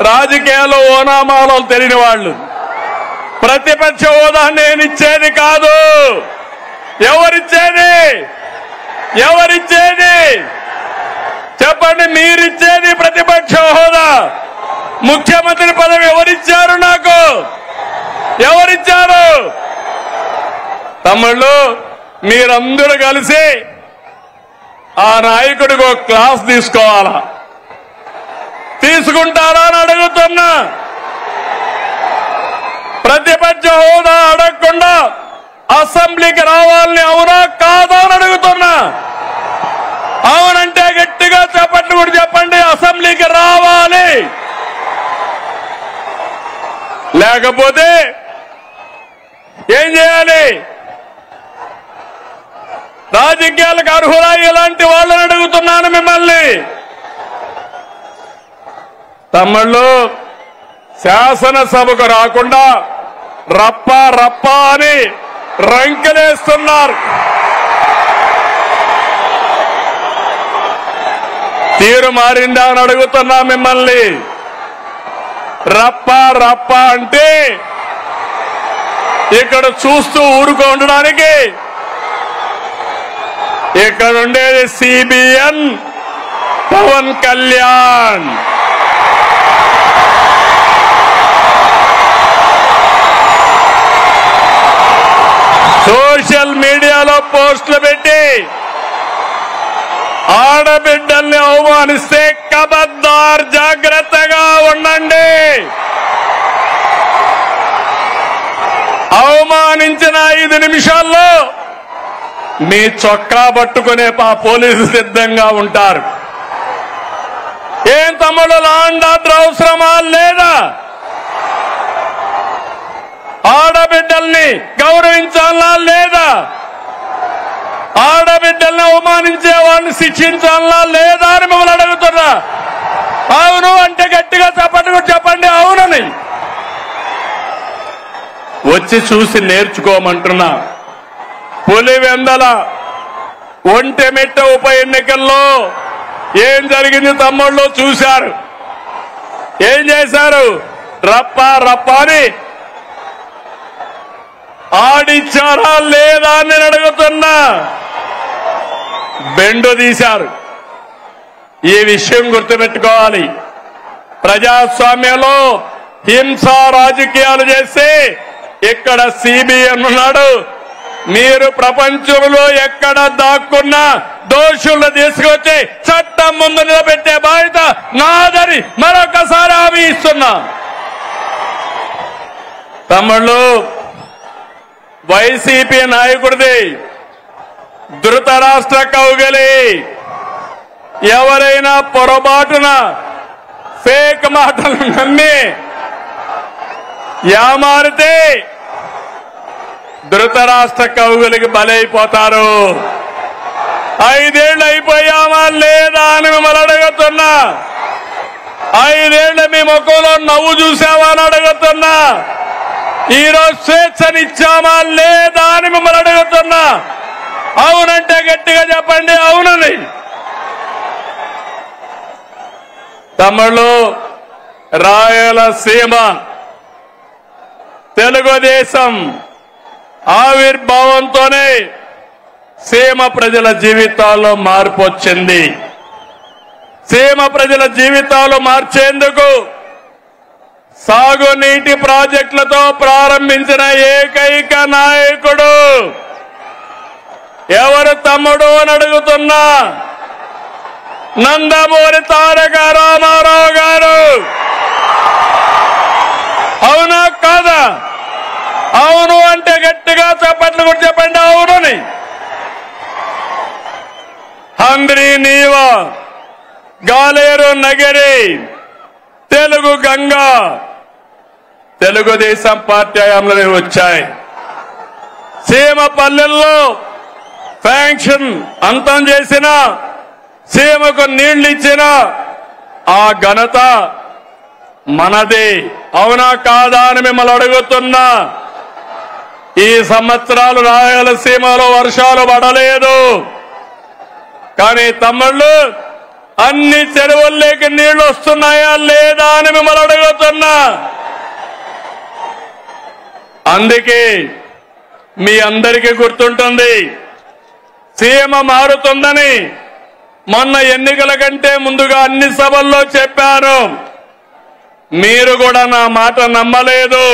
రాజకీయాల్లో ఓనామాలో తెలియని వాళ్ళు. ప్రతిపక్ష హోదా నేనిచ్చేది కాదు. ఎవరిచ్చేది చెప్పండి. మీరిచ్చేది ప్రతిపక్ష హోదా. ముఖ్యమంత్రి పదవి ఎవరిచ్చారు నాకు? ఎవరిచ్చారు? తమ్ముళ్ళు మీరందరూ కలిసి ఆ నాయకుడికి ఒక క్లాస్ తీసుకోవాలా? తీసుకుంటారా అని అడుగుతున్నా. ప్రతిపక్ష హోదా అడగకుండా అసెంబ్లీకి రావాలని అవునా కాదా అని అడుగుతున్నా. అవునంటే గట్టిగా చెప్పండి, కూడా చెప్పండి. అసెంబ్లీకి రావాలి. లేకపోతే ఏం చేయాలి? రాజకీయాలకు అర్హులా ఇలాంటి వాళ్ళని అడుగుతున్నాను మిమ్మల్ని. తమ్ముళ్ళు శాసనసభకు రాకుండా రప్ప అని రంకెలేస్తున్నారు. తీరు మారిందా అని అడుగుతున్నా మిమ్మల్ని. రప్ప అంటే ఇక్కడ చూస్తూ ఊరుకో ఉండడానికి. ఇక్కడ ఉండేది సిబిఎన్ పవన్ కళ్యాణ్. సోషల్ మీడియాలో పోస్టులు పెట్టి ఆడబిడ్డల్ని అవమానిస్తే ఖబర్దార్, జాగ్రత్తగా ఉండండి. అవమానించిన 5 నిమిషాల్లో మీ చొక్కా పట్టుకునే పోలీసు సిద్ధంగా ఉంటారు. ఏం తమ్ముడు, లాండ్ ఆర్డర్ అవసరమా లేదా? ఆడబిడ్డల్ని గౌరవించాలా లేదా? ఆడబిడ్డల్ని అవమానించే వాళ్ళని శిక్షించాలా లేదా అని మిమ్మల్ని అడుగుతున్నా. అవును అంటే గట్టిగా చెప్పండి అవునని. వచ్చి చూసి నేర్చుకోమంటున్నా. పులివెందల ఒంటెమిట్ట ఉప ఎన్నికల్లో ఏం జరిగింది తమ్ముళ్ళు చూశారు. ఏం చేశారు? రప్పా రప్పా అని ఆడిచ్చారా లేదా అని నేను అడుగుతున్నా. బెండు తీశారు. ఈ విషయం గుర్తుపెట్టుకోవాలి. ప్రజాస్వామ్యంలో హింసా రాజకీయాలు చేస్తే ఇక్కడ సిబిఎన్ ఉన్నాడు. మీరు ప్రపంచంలో ఎక్కడ దాక్కున్నా దోషులను తీసుకొచ్చి చట్టం ముందు నిలబెట్టే బాధ్యత నాదని మరొకసారి హామీ ఇస్తున్నా. తమ్ముళ్ళు, వైసీపీ నాయకుడిది ధృతరాష్ట్ర కౌగిలి. ఎవరైనా పొరపాటున ఫేక్ మాటలు నమ్మి యామారితే ధృతరాష్ట్ర కౌగిలికి బలైపోతారు. 5 ఏళ్ళు అయిపోయామా లేదా అని మిమ్మల్ని అడుగుతున్నా. 5 ఏళ్ళు మీ ముఖంలో నవ్వు చూసావా అని అడుగుతున్నా. ఈరోజు స్వేచ్ఛనిచ్చామా లేదా అని మిమ్మల్ని అడుగుతున్నా. అవునంటే గట్టిగా చెప్పండి అవునని. తమ్ముళ్ళు, రాయలసీమ తెలుగుదేశం ఆవిర్భావంతోనే సీమ ప్రజల జీవితాల్లో మార్పు వచ్చింది. సీమ ప్రజల జీవితాలు మార్చేందుకు సాగునీటి ప్రాజెక్టులతో ప్రారంభించిన ఏకైక నాయకుడు ఎవరు తమ్ముడు అని అడుగుతున్నా. నందమూరి తారక రామారావు గారు. అవునా కాదా? అవును అంటే గట్టిగా చప్పట్లు కూడా చెప్పండి అవునని. హంద్రీ నీవా, గాలేరు నగరి, తెలుగు గంగా తెలుగుదేశం పార్టీ హయాంలో వచ్చాయి. సీమ పల్లెల్లో ఫ్యాంక్షన్ అంతం చేసిన, సీమకు నీళ్లు ఇచ్చిన ఆ ఘనత మనది. అవునా కాదా అని మిమ్మల్ని అడుగుతున్నా. ఈ సంవత్సరాలు రాయలసీమలో వర్షాలు పడలేదు. కానీ తమ్ముళ్ళు, అన్ని చెరువుల్లోకి నీళ్లు వస్తున్నాయా లేదా అని మిమ్మల్ని అడుగుతున్నా. అందుకే మీ అందరికీ గుర్తుంటుంది, సీమ మారుతుందని మొన్న ఎన్నికల కంటే ముందుగా అన్ని సభల్లో చెప్పాను. మీరు కూడా నా మాట నమ్మలేదు.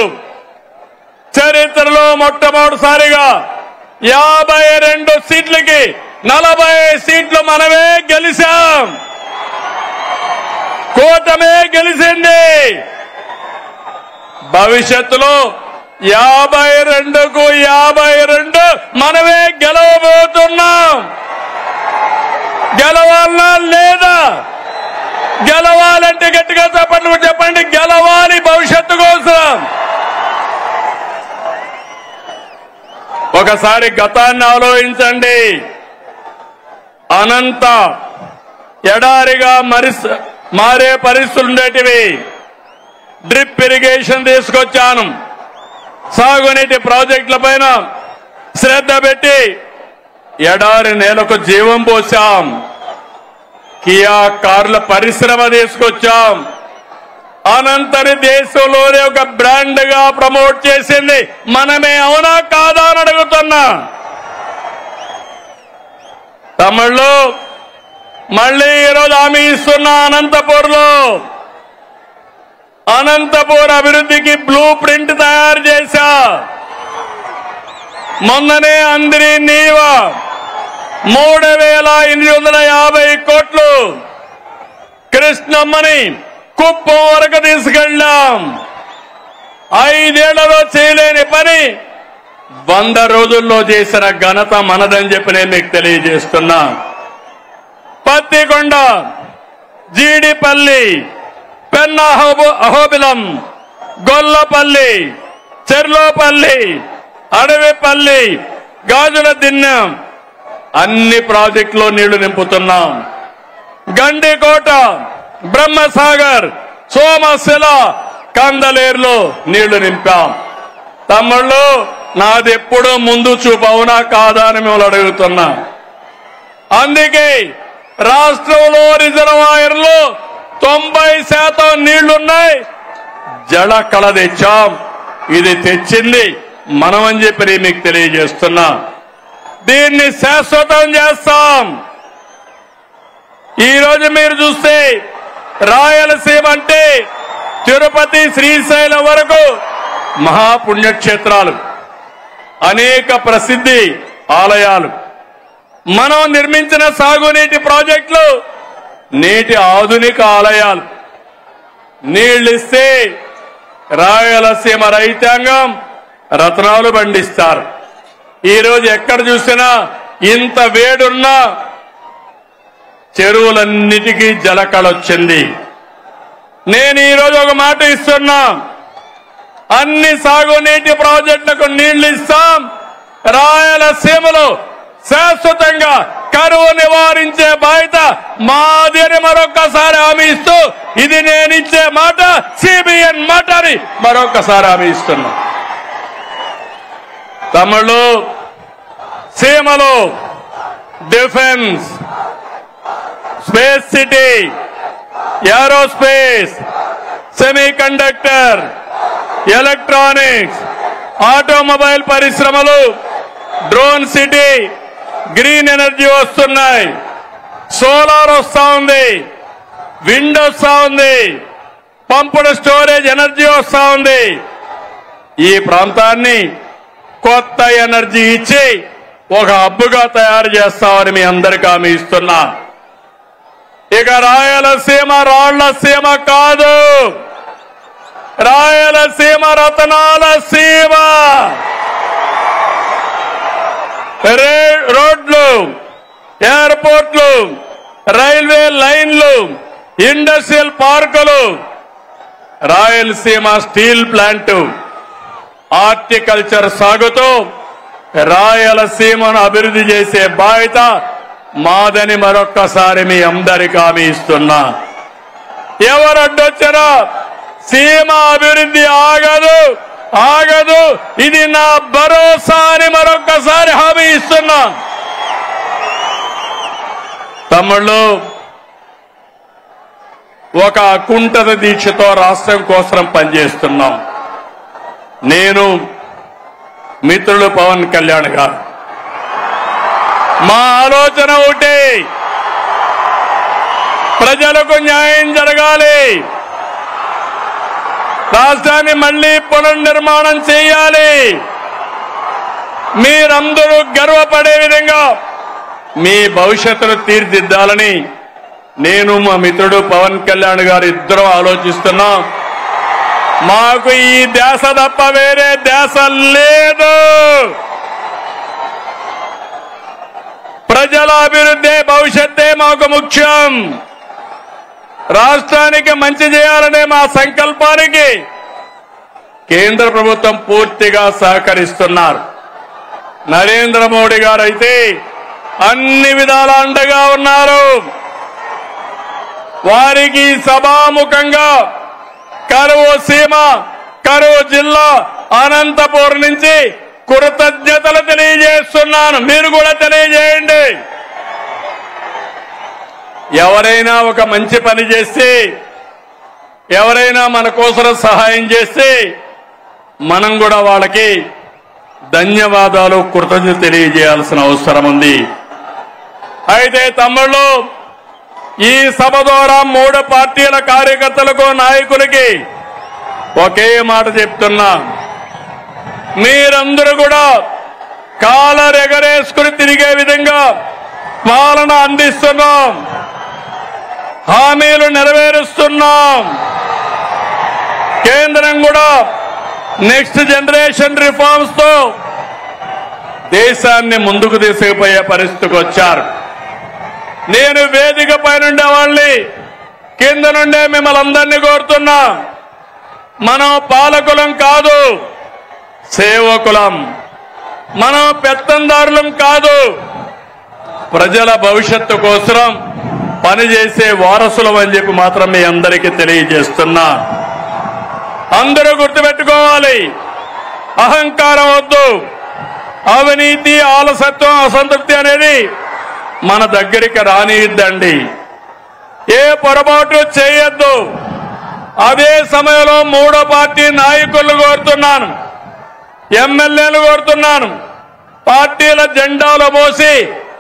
చరిత్రలో మొట్టమొదటిసారిగా 52 సీట్లకి 40 సీట్లు మనమే గెలిచాం. కూటమే గెలిచింది. భవిష్యత్తులో 52కు 52 మనమే గెలవబోతున్నాం. గెలవాలనా లేదా? గెలవాలంటే గట్టిగా చెప్పండి. గెలవాలి భవిష్యత్తు కోసం. ఒకసారి గతాన్ని ఆలోచించండి. అనంత ఎడారిగా మారే పరిస్థితులు ఉండేటివి. డ్రిప్ ఇరిగేషన్ తీసుకొచ్చాను. సాగునీటి ప్రాజెక్టుల పైన శ్రద్ధ పెట్టి ఎడారి నేలకు జీవం పోసాం. కియా కార్ల పరిశ్రమ తీసుకొచ్చాం. అనంతని దేశంలోనే ఒక బ్రాండ్ గా ప్రమోట్ చేసింది మనమే. అవునా కాదా అని అడుగుతున్నా. తమిళ్లో మళ్లీ ఈరోజు హామీ ఇస్తున్నా. అనంతపూర్ అభివృద్ధికి బ్లూ ప్రింట్ తయారు చేశా. మొన్ననే హంద్రీ నీవా 3850 కోట్లు కృష్ణమ్మని కుప్పం వరకు తీసుకెళ్లాం. 5 ఏళ్లలో చేయలేని పని 100 రోజుల్లో చేసిన ఘనత మనదని చెప్పి నేను మీకు తెలియజేస్తున్నా. పత్తికొండ, జీడిపల్లి, పెన్నా అహోబిలం, గొల్లపల్లి, చెర్లోపల్లి, అడవిపల్లి, గాజుల దిన్నెం అన్ని ప్రాజెక్టులో నీళ్లు నింపుతున్నాం. గండికోట, బ్రహ్మసాగర్, సోమశిల, కందలేరులో నీళ్లు నింపాం. తమ్ముళ్ళు, నాదెప్పుడూ ముందు చూపు. అవునా కాదా అని మిమ్మల్ని అడుగుతున్నా. అందుకే రాష్ట్రంలో రిజర్వాయర్లు 90% నీళ్లున్నాయి. జల కళ తెచ్చాం. ఇది తెచ్చింది మనమని చెప్పి మీకు తెలియజేస్తున్నా. దీన్ని శాశ్వతం చేస్తాం. ఈరోజు మీరు చూస్తే రాయలసీమ అంటే తిరుపతి శ్రీశైలం వరకు మహాపుణ్యక్షేత్రాలు, అనేక ప్రసిద్ధి ఆలయాలు, మనం నిర్మించిన సాగునీటి ప్రాజెక్టులు, నేటి ఆధునిక ఆలయాలు. నీళ్ళిస్తే రాయలసీమ రైతాంగం రత్నాలు పండిస్తారు. ఈరోజు ఎక్కడ చూసినా ఇంత వేడున్నా చెరువులన్నిటికీ జలకళొచ్చింది. నేను ఈరోజు ఒక మాట ఇస్తున్నా, అన్ని సాగునీటి ప్రాజెక్టులకు నీళ్లు ఇస్తాం. రాయలసీమలో శాశ్వతంగా కరువు నివారించే బాధ్యత మాది అని మరొక్కసారి హామీ ఇస్తూ, ఇది నేనిచ్చే మాట, సిబిఎన్ మాట అని మరొక్కసారి హామీ ఇస్తున్నా. తమిళ సీమలో defence, space city, aerospace, semiconductor, electronics, automobile పరిశ్రమలు, డ్రోన్ సిటీ, గ్రీన్ ఎనర్జీ వస్తున్నాయి. సోలార్ వస్తా ఉంది, విండ్ వస్తా ఉంది, పంపుడ్ స్టోరేజ్ ఎనర్జీ వస్తా ఉంది. ఈ ప్రాంతాన్ని కొత్త ఎనర్జీ ఇచ్చి ఒక హబ్బుగా తయారు చేస్తామని మీ అందరికీ హామీ ఇస్తున్నా. ఇక రాయలసీమ రాళ్ల సీమ కాదు, రాయలసీమ రతనాల సీమ. రోడ్లు, ఎయిర్పోర్ట్లు, రైల్వే లైన్లు, ఇండస్ట్రియల్ పార్కులు, రాయలసీమ స్టీల్ ప్లాంట్, హార్టికల్చర్ సాగుతూ రాయలసీమను అభివృద్ధి చేసే బాధ్యత మాదని మరొక్కసారి మీ అందరికీ హామీ ఇస్తున్నా. ఎవరు అడ్డొచ్చారో సీమ అభివృద్ధి ఆగదు, ఆగదు. ఇది నా భరోసా అని మరొక్కసారి హామీ ఇస్తున్నా. తమ్ముళ్ళు, ఒక అకుంఠిత దీక్షతో రాష్ట్రం కోసం పనిచేస్తున్నాం. నేను, మిత్రులు పవన్ కళ్యాణ్ గారు, మా ఆలోచన ఒకటి, ప్రజలకు న్యాయం జరగాలి, రాష్ట్రాన్ని మళ్లీ పునర్నిర్మాణం చేయాలి, మీరందరూ గర్వపడే విధంగా మీ భవిష్యత్తును తీర్చిదిద్దాలని నేను, మా మిత్రుడు పవన్ కళ్యాణ్ గారు ఇద్దరం ఆలోచిస్తున్నాం. మాకు ఈ ధ్యాస తప్ప వేరే ధ్యాస లేదు. ప్రజల అభివృద్ధి, భవిష్యత్తే మాకు ముఖ్యం. రాష్ట్రానికి మంచి చేయాలనే మా సంకల్పానికి కేంద్ర ప్రభుత్వం పూర్తిగా సహకరిస్తున్నారు. నరేంద్ర మోడీ గారు అయితే అన్ని విధాల అండగా ఉన్నారు. వారికి సభాముఖంగా కరువు సీమ, కరువు జిల్లా అనంతపూర్ నుంచి కృతజ్ఞతలు తెలియజేస్తున్నాను. మీరు కూడా తెలియజేయండి. ఎవరైనా ఒక మంచి పని చేస్తే, ఎవరైనా మన కోసం సహాయం చేస్తే మనం కూడా వాళ్ళకి ధన్యవాదాలు, కృతజ్ఞత తెలియజేయాల్సిన అవసరం ఉంది. అయితే తమ్ముళ్ళు, ఈ సభ ద్వారా 3 పార్టీల కార్యకర్తలకు, నాయకులకి ఒకే మాట చెప్తున్నా. మీరందరూ కూడా కాలరెగరేసుకుని తిరిగే విధంగా పాలన అందిస్తున్నాం, హామీలు నెరవేరుస్తున్నాం. కేంద్రం కూడా నెక్స్ట్ జనరేషన్ రిఫార్మ్స్ తో దేశాన్ని ముందుకు తీసుకుపోయే పరిస్థితికి వచ్చారు. నేను వేదిక పైనుండే వాళ్ళని, కింద నుండే మిమ్మల్ని అందరినీ కోరుతున్నా, మనం పాలకులం కాదు, సేవకులం. మనం పెత్తందారులం కాదు, ప్రజల భవిష్యత్తు కోసం పనిచేసే వారసులం అని చెప్పి మాత్రం మీ అందరికీ తెలియజేస్తున్నా. అందరూ గుర్తుపెట్టుకోవాలి, అహంకారం వద్దు, అవినీతి, ఆలసత్వం, అసంతృప్తి అనేది మన దగ్గరికి రానిద్దండి. ఏ పొరపాటు చేయొద్దు. అదే సమయంలో మూడో పార్టీ నాయకులు కోరుతున్నాను, ఎమ్మెల్యేలు కోరుతున్నాను, పార్టీల జెండాలు మోసి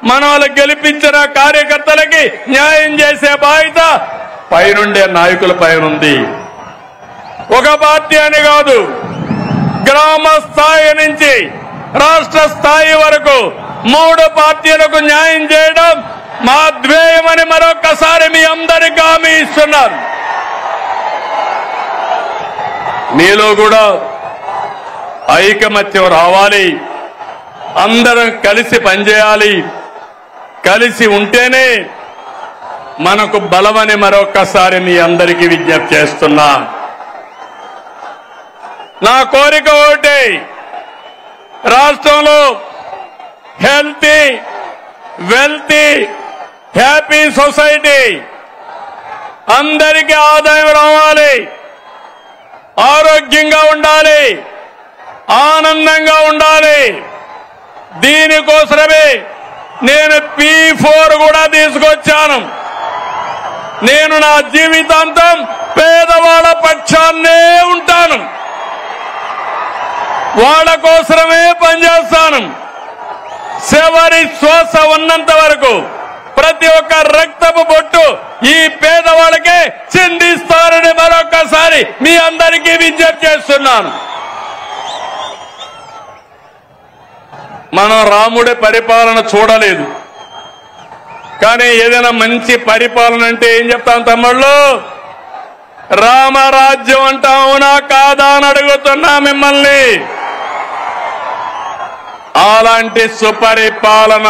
మనల్ని గెలిపించిన కార్యకర్తలకి న్యాయం చేసే బాధ్యత పైనుండే నాయకుల పైనుంది. ఒక పార్టీ అని కాదు, గ్రామ స్థాయి నుంచి రాష్ట్ర స్థాయి వరకు మూడు పార్టీలకు న్యాయం చేయడం మా ధ్యేయమని మరొకసారి మీ అందరికీ హామీ ఇస్తున్నాను. మీలో కూడా ఐకమత్యం రావాలి, అందరం కలిసి పనిచేయాలి. కలిసి ఉంటేనే మనకు బలమని మరొకసారి మీ అందరికీ విజ్ఞప్తి చేస్తున్నా. నా కోరిక ఒకటి, రాష్ట్రంలో హెల్తీ, వెల్తీ, హ్యాపీ సొసైటీ, అందరికీ ఆదాయం రావాలి, ఆరోగ్యంగా ఉండాలి, ఆనందంగా ఉండాలి. దీనికోసమే నేను P4 కూడా తీసుకొచ్చాను. నేను నా జీవితాంతం పేదవాళ్ల పక్షాన్నే ఉంటాను, వాళ్ళ కోసమే పనిచేస్తాను. చివరి శ్వాస ఉన్నంత వరకు ప్రతి ఒక్క రక్తపు బొట్టు ఈ పేదవాళ్ళకే చిందిస్తారని మరొకసారి మీ అందరికీ విజ్ఞప్తి చేస్తున్నాను. మనం రాముడి పరిపాలన చూడలేదు, కానీ ఏదైనా మంచి పరిపాలన అంటే ఏం చెప్తాం తమ్ముళ్ళు? రామరాజ్యం అంటాం, అవునా కాదా అని అడుగుతున్నా మిమ్మల్ని. అలాంటి సుపరిపాలన,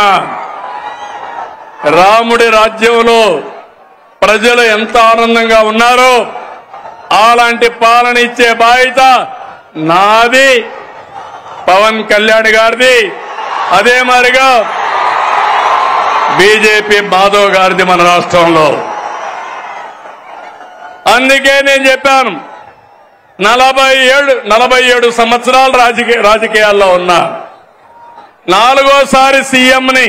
రాముడి రాజ్యంలో ప్రజలు ఎంత ఆనందంగా ఉన్నారో అలాంటి పాలన ఇచ్చే బాధ్యత నాది, పవన్ కళ్యాణ్ గారిది, అదే మాదిరిగా బీజేపీ మాధవ్ గారిది మన రాష్ట్రంలో. అందుకే నేను చెప్పాను, 47 సంవత్సరాలు రాజకీయాల్లో ఉన్నా, 4వసారి సీఎంని.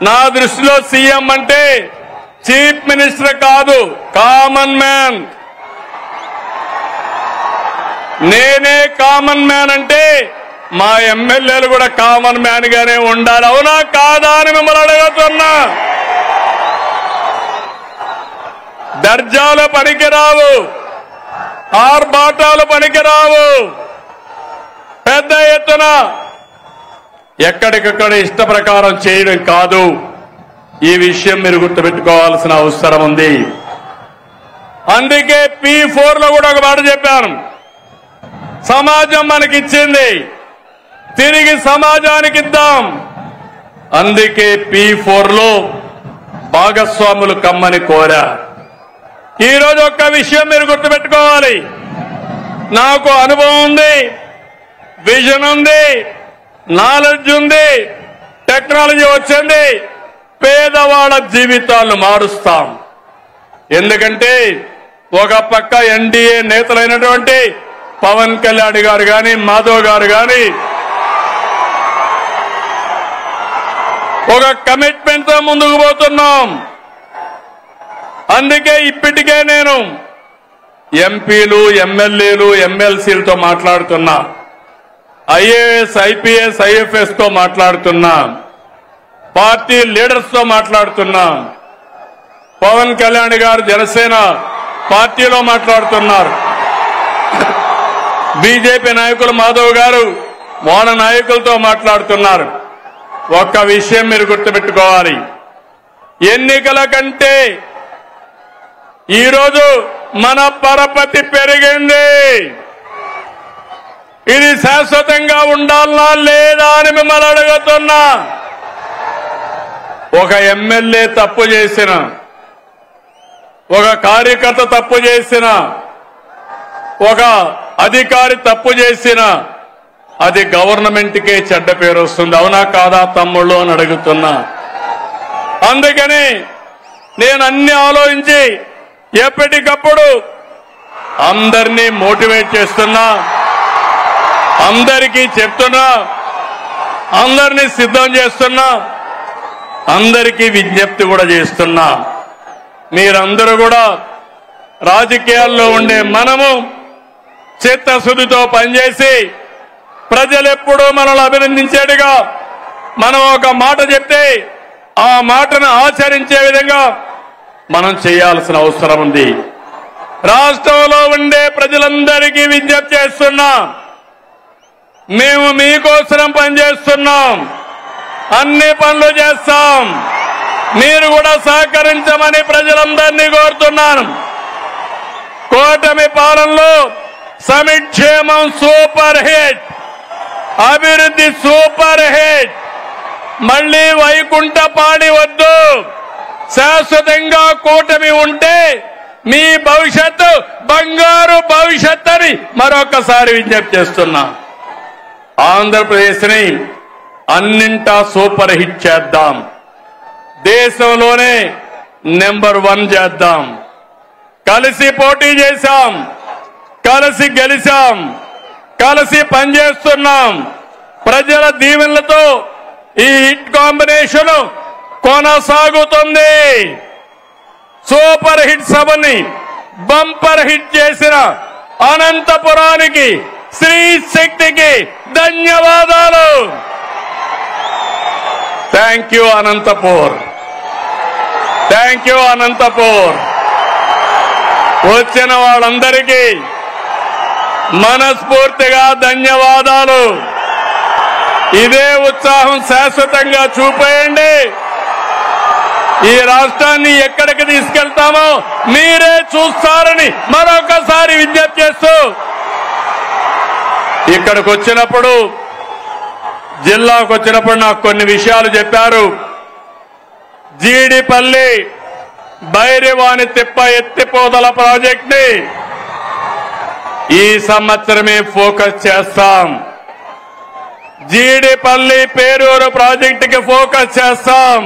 నా దృష్టిలో సీఎం అంటే చీఫ్ మినిస్టర్ కాదు, కామన్ మ్యాన్. నేనే కామన్ మ్యాన్ అంటే మా ఎమ్మెల్యేలు కూడా కామన్ మ్యాన్ గానే ఉండాలి, అవునా కాదా అని మిమ్మల్ని అడుగుతున్నా. దర్జాలు పనికిరావు, ఆర్భాటాలు పనికిరావు. పెద్ద ఎత్తున ఎక్కడికక్కడ ఇష్ట ప్రకారం చేయడం కాదు. ఈ విషయం మీరు గుర్తుపెట్టుకోవాల్సిన అవసరం ఉంది. అందుకే P4 లో కూడా ఒక మాట చెప్పాను, సమాజం మనకిచ్చింది, తిరిగి సమాజానికి ఇద్దాం. అందుకే P4 లో భాగస్వాములు కమ్మని కోరా. ఈరోజు ఒక్క విషయం మీరు గుర్తుపెట్టుకోవాలి, నాకు అనుభవం ఉంది, విజన్ ఉంది, నాలెడ్జ్ ఉంది, టెక్నాలజీ వచ్చింది. పేదవాళ్ళ జీవితాలను మారుస్తాం. ఎందుకంటే ఒక పక్క ఎన్డీఏ నేతలైనటువంటి పవన్ కళ్యాణ్ గారు గాని, మాధవ్ గారు గాని ఒక కమిట్మెంట్ తో ముందుకు పోతున్నాం. అందుకే ఇప్పటికే నేను ఎంపీలు, ఎమ్మెల్యేలు, ఎమ్మెల్సీలతో మాట్లాడుతున్నా, ఐఏఎస్, ఐపీఎస్, ఐఎఫ్ఎస్ తో మాట్లాడుతున్నా, పార్టీ లీడర్స్ తో మాట్లాడుతున్నా. పవన్ కళ్యాణ్ గారు జనసేన పార్టీలో మాట్లాడుతున్నారు, బీజేపీ నాయకులు మాధవ్ గారు వాళ్ళ నాయకులతో మాట్లాడుతున్నారు. ఒక్క విషయం మీరు గుర్తుపెట్టుకోవాలి, ఎన్నికల కంటే ఈరోజు మన పరపతి పెరిగింది. ఇది శాశ్వతంగా ఉండాలనా లేదా అని మిమ్మల్ని అడుగుతున్నా. ఒక ఎమ్మెల్యే తప్పు చేసిన, ఒక కార్యకర్త తప్పు చేసిన, ఒక అధికారి తప్పు చేసిన అది గవర్నమెంట్కే చెడ్డ పేరు వస్తుంది, అవునా కాదా తమ్ముళ్ళు అని అడుగుతున్నా. అందుకని నేను అన్ని ఆలోచించి ఎప్పటికప్పుడు అందరినీ మోటివేట్ చేస్తున్నా, అందరికీ చెప్తున్నా, అందరినీ సిద్ధం చేస్తున్నా, అందరికీ విజ్ఞప్తి కూడా చేస్తున్నా. మీరందరూ కూడా రాజకీయాల్లో ఉండే మనము చిత్తశుద్ధితో పనిచేసి ప్రజలెప్పుడూ మనల్ని అభినందించేట్టుగా మనం ఒక మాట చెప్తే ఆ మాటను ఆచరించే విధంగా మనం చేయాల్సిన అవసరం ఉంది. రాష్ట్రంలో ఉండే ప్రజలందరికీ విజ్ఞప్తి చేస్తున్నాం, మేము మీకోసం పనిచేస్తున్నాం, అన్ని పనులు చేస్తాం, మీరు కూడా సహకరించమని ప్రజలందరినీ కోరుతున్నాను. కూటమి పాలనలో సంక్షేమం సూపర్ హిట్, అభివృద్ధి సూపర్ హిట్. మళ్లీ వైకుంఠపాడి వద్దు, శాశ్వతంగా కూటమి ఉంటే మీ భవిష్యత్తు బంగారు భవిష్యత్ అని మరొకసారి విజ్ఞప్తి చేస్తున్నా. ఆంధ్రప్రదేశ్ ని అన్నింటా సూపర్ హిట్ చేద్దాం, దేశంలోనే నెంబర్ 1 చేద్దాం. కలిసి పోటీ చేశాం, కలిసి గెలిచాం, కలిసి పనిచేస్తున్నాం. ప్రజల దీవెనలతో ఈ హిట్ కాంబినేషన్ కొనసాగుతుంది. సూపర్ హిట్ సభని బంపర్ హిట్ చేసిన అనంతపురానికి, శ్రీ శక్తికి ధన్యవాదాలు. Thank you Anantapur, thank you Anantapur. వచ్చిన వాళ్ళందరికీ మనస్ఫూర్తిగా ధన్యవాదాలు. ఇదే ఉత్సాహం శాశ్వతంగా చూపేయండి. ఈ రాష్ట్రాన్ని ఎక్కడికి తీసుకెళ్తామో మీరే చూస్తారని మరొకసారి విజ్ఞప్తి చేస్తూ, ఇక్కడికి వచ్చినప్పుడు, జిల్లాకు వచ్చినప్పుడు నాకు కొన్ని విషయాలు చెప్పారు. జీడిపల్లి బైరివాణి తిప్ప ఎత్తిపోతల ప్రాజెక్ట్ ని ఈ సంవత్సరమే ఫోకస్ చేస్తాం. జీడిపల్లి పేరూరు ప్రాజెక్టుకి ఫోకస్ చేస్తాం.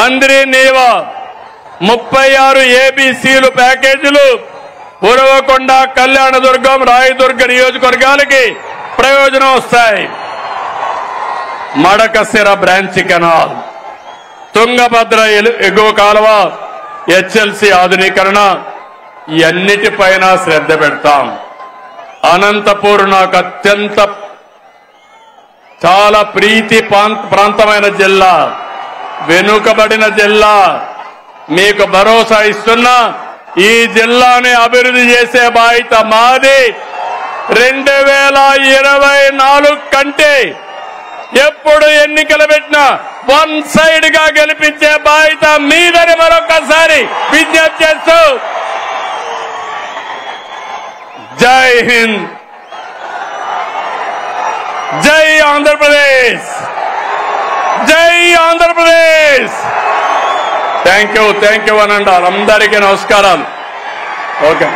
అంద్రి నీవా 36 ఏబీసీలు ప్యాకేజీలు ఉరవకొండ, కళ్యాణదుర్గం, రాయదుర్గ నియోజకవర్గాలకి ప్రయోజనం వస్తాయి. మడకసిర బ్రాంచ్ కెనాల్, తుంగభద్ర ఎగువ కాలువ, హెచ్ఎల్సీ ఆధునీకరణ, ఇవన్నిటిపైన శ్రద్ధ పెడతాం. అనంతపూర్ నాకు అత్యంత చాలా ప్రీతి ప్రాంతమైన జిల్లా, వెనుకబడిన జిల్లా. మీకు భరోసా ఇస్తున్నా, ఈ జిల్లాని అభివృద్ధి చేసే బాధ్యత మాది. 2024 కంటే ఎప్పుడు ఎన్నికలు పెట్టినా 1 సైడ్ గా గెలిపించే బాధ్యత మీదని మరొకసారి విజ్ఞప్తి చేస్తూ, జై హింద్, జై ఆంధ్రప్రదేశ్, జై ఆంధ్రప్రదేశ్. థ్యాంక్ యూ అనండి. అందరికీ నమస్కారాలు. ఓకే.